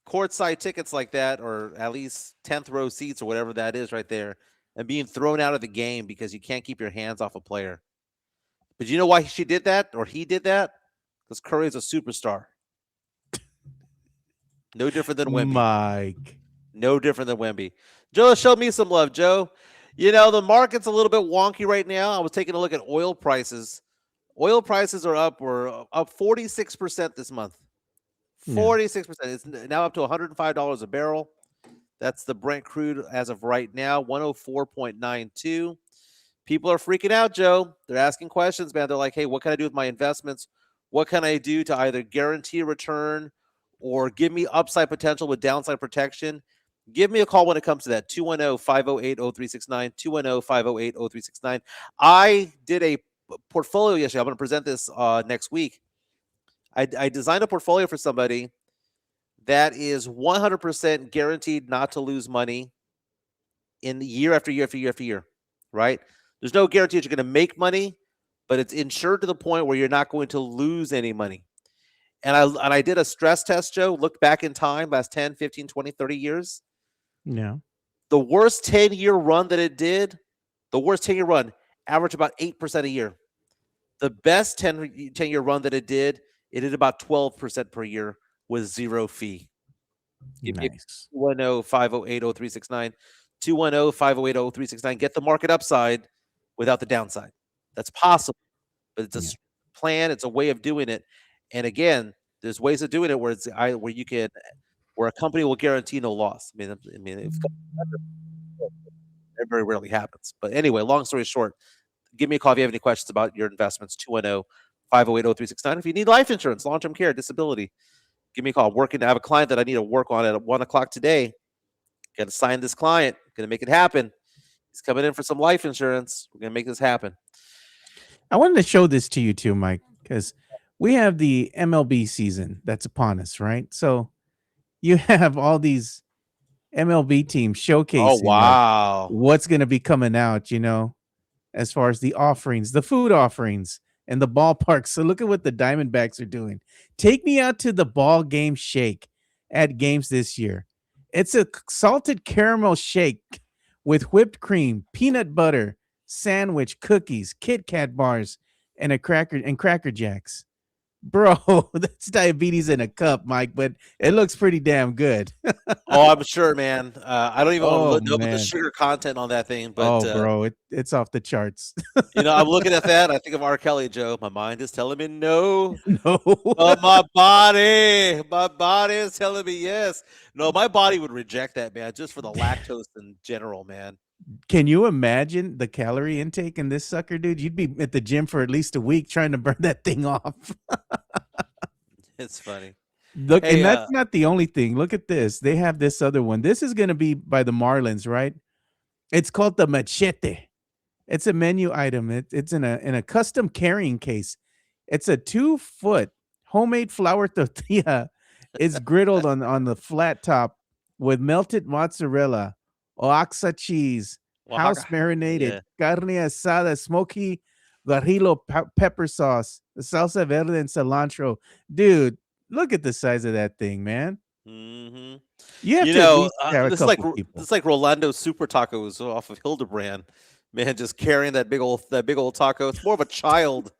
courtside tickets like that, or at least 10th row seats or whatever that is right there, and being thrown out of the game because you can't keep your hands off a player. But you know why she did that, or he did that? Because Curry is a superstar. No different than Wemby. Mike. No different than Wemby. Joe, show me some love, Joe. The market's a little bit wonky right now. I was taking a look at oil prices. Oil prices are up. We're up 46% this month. 46%. It's now up to $105 a barrel. That's the Brent crude as of right now, 104.92. People are freaking out, Joe. They're asking questions, man. They're like, hey, what can I do with my investments? What can I do to either guarantee a return or give me upside potential with downside protection? Give me a call when it comes to that, 210-508-0369, 210-508-0369. I did a portfolio yesterday. I'm going to present this next week. I designed a portfolio for somebody that is 100% guaranteed not to lose money in year after year after year after year, right? There's no guarantee that you're going to make money, but it's insured to the point where you're not going to lose any money. And I did a stress test, Joe, looked back in time, last 10, 15, 20, 30 years. Yeah. The worst 10-year run that it did, averaged about 8% a year. The best 10-year run that it did about 12% per year with zero fee. Nice. 210-508-0369. 210-508-0369. Get the market upside without the downside. That's possible, but it's a plan. It's a way of doing it. And again, there's ways of doing it where where a company will guarantee no loss. I mean, it very rarely happens. But anyway, long story short, give me a call if you have any questions about your investments. 210-508-0369. If you need life insurance, long-term care, disability, give me a call. I have a client that I need to work on at 1:00 today. Got to sign this client. Going to make it happen. He's coming in for some life insurance. We're going to make this happen. I wanted to show this to you too, Mike, because we have the MLB season that's upon us, right? So you have all these MLB teams showcasing what's going to be coming out, as far as the offerings, the food offerings, and the ballparks. So look at what the Diamondbacks are doing. Take me out to the ball game shake at games this year. It's a salted caramel shake with whipped cream, peanut butter, sandwich, cookies, Kit Kat bars, and Cracker Jacks. Bro, that's diabetes in a cup, Mike, but it looks pretty damn good. Oh, I'm sure, man. I don't even know the sugar content on that thing, but bro, it's off the charts. I'm looking at that. I think of R. Kelly, Joe. My mind is telling me no. No. But my body is telling me yes. No, my body would reject that, man, just for the lactose in general, man. Can you imagine the calorie intake in this sucker, dude? You'd be at the gym for at least a week trying to burn that thing off. It's funny. Look, and that's not the only thing. Look at this. They have this other one. This is going to be by the Marlins, right? It's called the Machete. It's a menu item. It's in a custom carrying case. It's a 2-foot homemade flour tortilla. It's griddled on the flat top with melted mozzarella, Oaxaca cheese, house marinated, carne asada, smoky guajillo pepper sauce, salsa verde, and cilantro. Dude, look at the size of that thing, man. Mm-hmm. You have You to at know, least have a this is like couple this people. is like Rolando Super Tacos off of Hildebrand. Man, just carrying that big old taco. It's more of a child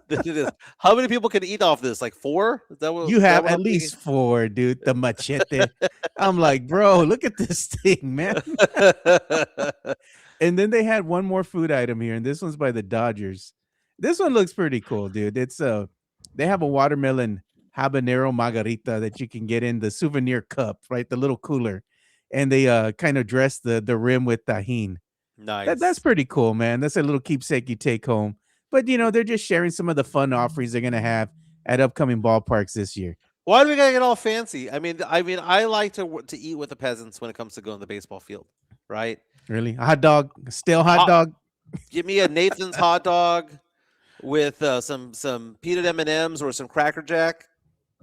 than it is. How many people can eat off this? Like 4? You Is that have what at I'm thinking? least 4, dude. The machete. I'm like, bro, look at this thing, man. And then they had one more food item here, and this one's by the Dodgers. This one looks pretty cool, dude. It's they have a watermelon habanero margarita that you can get in the souvenir cup, right? The little cooler. And they kind of dress the rim with tahine. That's Nice. pretty cool, man. That's a little keepsake you take home. But they're just sharing some of the fun offerings they're gonna have at upcoming ballparks this year. Why do we gotta get all fancy? I like to eat with the peasants when it comes to going to the baseball field, right? Really? A hot dog, a stale hot Hot- dog. Give me a Nathan's hot dog with some peanut M&Ms or some Cracker Jack.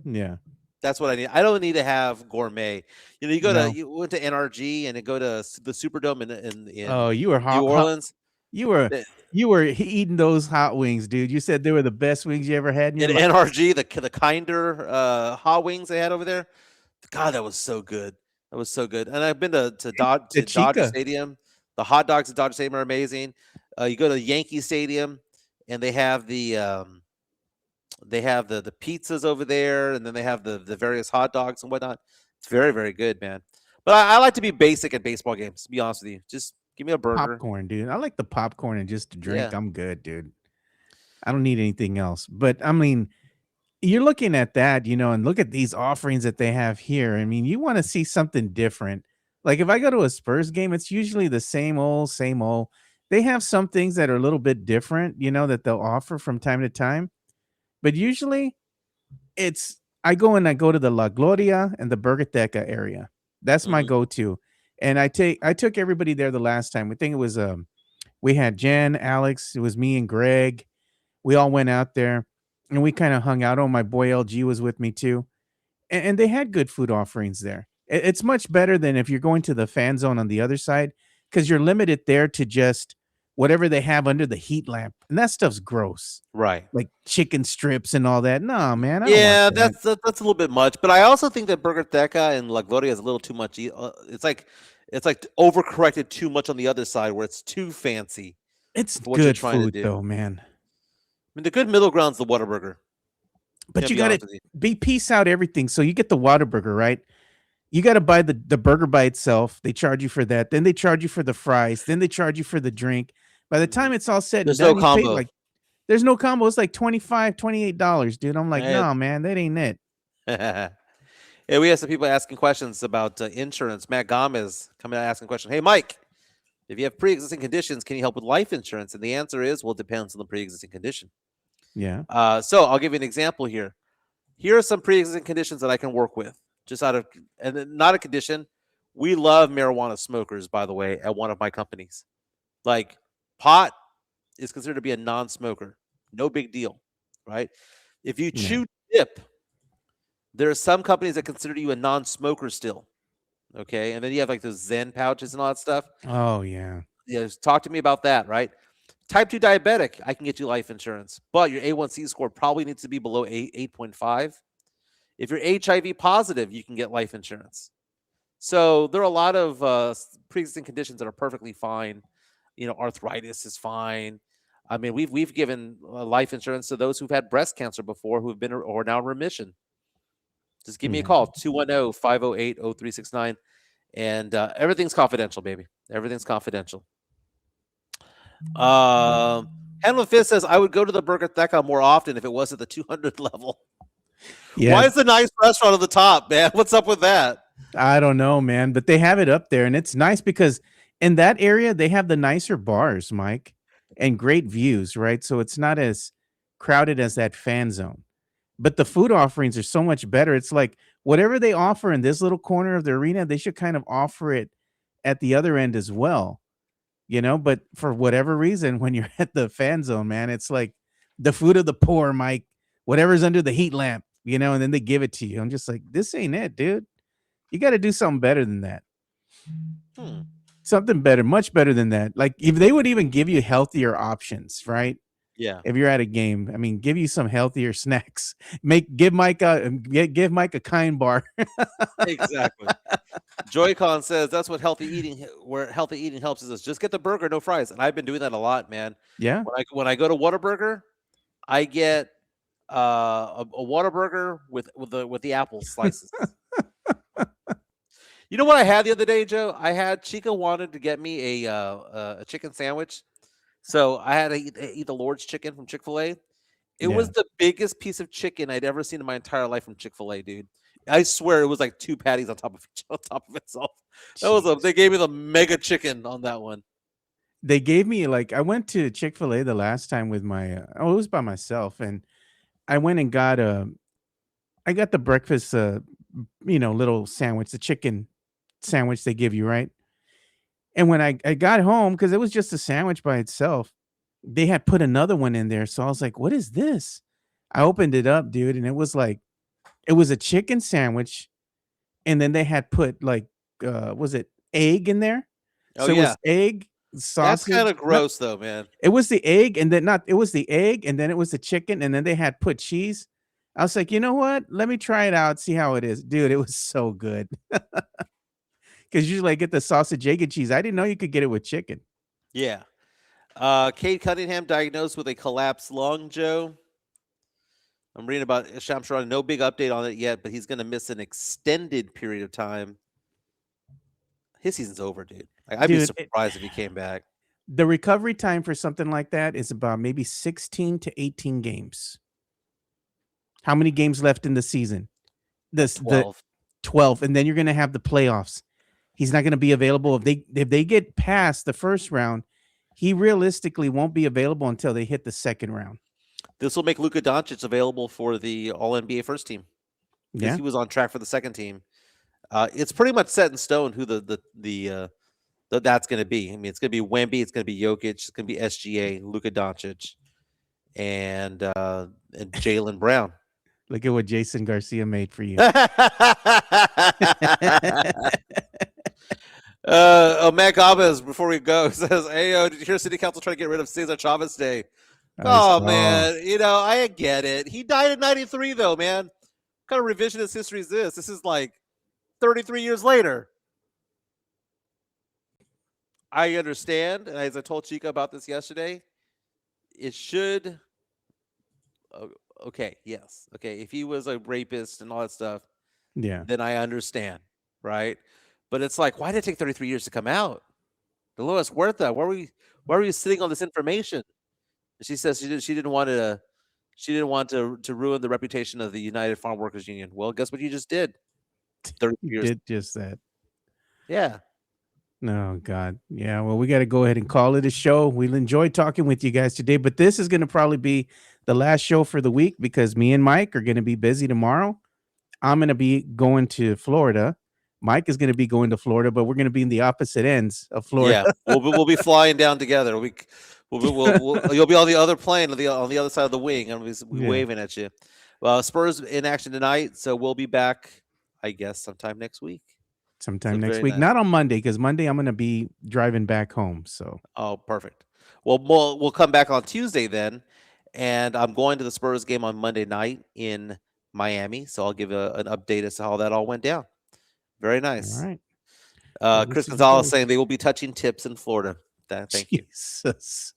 Yeah. That's what I need. I don't need to have gourmet. You No. you went to NRG and go to the Superdome in Oh, you were New Orleans. You were The- eating those hot wings, dude. You said they were the best wings you ever had in your In life. NRG, the kinder hot wings they had over there. God, that was so good. That was so good. And I've been to The Dodger Chica. Stadium. The hot dogs at Dodger Stadium are amazing. You go to Yankee Stadium, and they have the pizzas over there, and then they have the various hot dogs and whatnot. It's very, very good, man. But I like to be basic at baseball games. To be honest with you, just give me a burger. Popcorn, dude. I like the popcorn and just the drink. Yeah. I'm good, dude. I don't need anything else. But I mean, you're looking at that, and look at these offerings that they have here. I mean, you want to see something different. Like if I go to a Spurs game, it's usually the same old, same old. They have some things that are a little bit different, that they'll offer from time to time. But usually I go to the La Gloria and the Burgateca area. That's my Mhm. go-to. And I took everybody there the last time. We think it was we had Jen, Alex, it was me and Greg. We all went out there and we kind of hung out. Oh, my boy LG was with me too. And they had good food offerings there. It's much better than if you're going to the fan zone on the other side because you're limited there to just whatever they have under the heat lamp. And that stuff's gross. Right. Like chicken strips and all that. No, man. I don't Yeah, want that. that's a little bit much. But I also think that Burgateca and La Gloria is a little too much. It's like overcorrected too much on the other side where it's too fancy. It's for what you're good trying to food do. though, man. I mean, the good middle ground's the Whataburger. But Can't you be got to honest with you. be piece out everything. So you get the Whataburger, right? You got to buy the burger by itself. They charge you for that. Then they charge you for the fries. Then they charge you for the drink. By the time it's all said There's and no done, you pay combo. like there's no combo. It's like $25, $28, dude. I'm like, Eh. no, man, that ain't it. Hey, we have some people asking questions about insurance. Matt Gomez coming out asking a question. Hey, Mike, if you have pre-existing conditions, can you help with life insurance? And the answer is, well, it depends on the pre-existing condition. Yeah. So I'll give you an example here. Here are some pre-existing conditions that I can work with. And then not a condition. We love marijuana smokers, by the way, at one of my companies. Like pot is considered to be a non-smoker. No big deal, right? If you Yeah. chew dip, there are some companies that consider you a non-smoker still. Okay. And then you have like those Zen pouches and all that stuff. Oh yeah. Yeah, talk to me about that, right? Type 2 diabetic, I can get you life insurance, but your A1C score probably needs to be below 8.5. If you're HIV positive, you can get life insurance. So there are a lot of pre-existing conditions that are perfectly fine. Arthritis is fine. I mean, we've given life insurance to those who've had breast cancer before who've been or now in remission. Just give me a Yeah. call, 210-508-0369. And everything's confidential, baby. Everything's confidential. Hanlon Fist says, I would go to the Burgateca more often if it was at the 200 level. Yeah. Why is the nice restaurant at the top, man? What's up with that? I don't know, man, but they have it up there and it's nice because in that area they have the nicer bars, Mike, and great views, right? So it's not as crowded as that fan zone. But the food offerings are so much better. It's like whatever they offer in this little corner of the arena, they should kind of offer it at the other end as well. But for whatever reason, when you're at the fan zone, man, it's like the food of the poor, Mike, whatever's under the heat lamp, and then they give it to you. I'm just like, this ain't it, dude. You got to do something better than that. Something better, much better than that. Like if they would even give you healthier options, right? Yeah. if you're at a game. I mean, give you some healthier snacks. Give Mike a kind bar. Exactly. Joy-Con says that's what where healthy eating helps is just get the burger, no fries. And I've been doing that a lot, man. Yeah. When I go to Whataburger, I get a Whataburger with the apple slices. You know what I had the other day, Joe? Chica wanted to get me a chicken sandwich, so I had to eat the Lord's chicken from Chick-fil-A. It was the biggest piece of chicken I'd ever seen in my entire life from Chick-fil-A, dude. I swear it was like 2 patties on top of itself. They gave me the mega chicken on that one. They gave me I went to Chick-fil-A the last time with my it was by myself, and I went and got I got the breakfast little sandwich, the chicken sandwich they give you, right? And when I got home, because it was just a sandwich by itself, they had put another one in there. So I was like, what is this? I opened it up, dude, and it was a chicken sandwich, and then they had put was it egg in there? Oh, So it yeah. was egg, sausage. That's kind of gross, though, man. It was the egg, and then it was the egg, and then it was the chicken, and then they had put cheese. I was like, you know what? Let me try it out, see how it is. Dude, it was so good. Because usually I get the sausage, egg, and cheese. I didn't know you could get it with chicken. Yeah. Kate Cunningham diagnosed with a collapsed lung, Joe. I'm reading about Shamsharan. No big update on it yet, but he's going to miss an extended period of time. His season's over, dude. I'd be surprised if he came back. The recovery time for something like that is about maybe 16 to 18 games. How many games left in the season? 12. 12. And then you're going to have the playoffs. He's not going to be available. If they get past the first round, he realistically won't be available until they hit the second round. This will make Luka Doncic available for the All-NBA first team. Yeah. He was on track for the second team. It's pretty much set in stone who that's going to be. I mean, it's going to be Wemby, it's going to be Jokic, it's going to be SGA, Luka Doncic, and Jaylen Brown. Look at what Jason Garcia made for you. Mac Alves, before we go, says, hey, did you hear City Council trying to get rid of Cesar Chavez Day? Man, I get it. He died in 93, though, man. What kind of revisionist history is this? This is like 33 years later. I understand, and as I told Chica about this yesterday, it should... Okay, yes. Okay, if he was a rapist and all that stuff, then I understand, right? But it's like, why did it take 33 years to come out? Dolores Huerta, why were you sitting on this information? She says she didn't want to ruin the reputation of the United Farm Workers Union. Well, guess what you just did? 30 years. Did just that. Yeah. No, God. Yeah, well, we got to go ahead and call it a show. We'll enjoy talking with you guys today, but this is going to probably be the last show for the week because me and Mike are going to be busy tomorrow. I'm going to be going to Florida. Mike is going to be going to Florida, but we're going to be in the opposite ends of Florida. Yeah, we'll be flying down together. You'll be on the other plane on the other side of the wing. I'm going to be waving at you. Well, Spurs in action tonight, so we'll be back, I guess, sometime next week. Sometime next week, not on Monday, because Monday I'm going to be driving back home. So, perfect. Well, we'll come back on Tuesday then, and I'm going to the Spurs game on Monday night in Miami. So I'll give an update as to how that all went down. Very nice. All right. Chris Gonzalez saying they will be touching tips in Florida. Thank you. Jesus.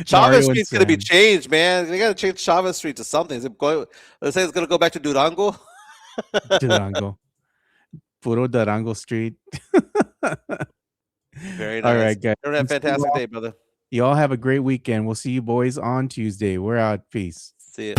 Chavez Street's going to be changed, man. They got to change Chavez Street to something. Let's say it's going to go back to Durango. Durango. Puro Durango Street. Very nice. All right, guys. Have a fantastic day, brother. You all have a great weekend. We'll see you boys on Tuesday. We're out. Peace. See you.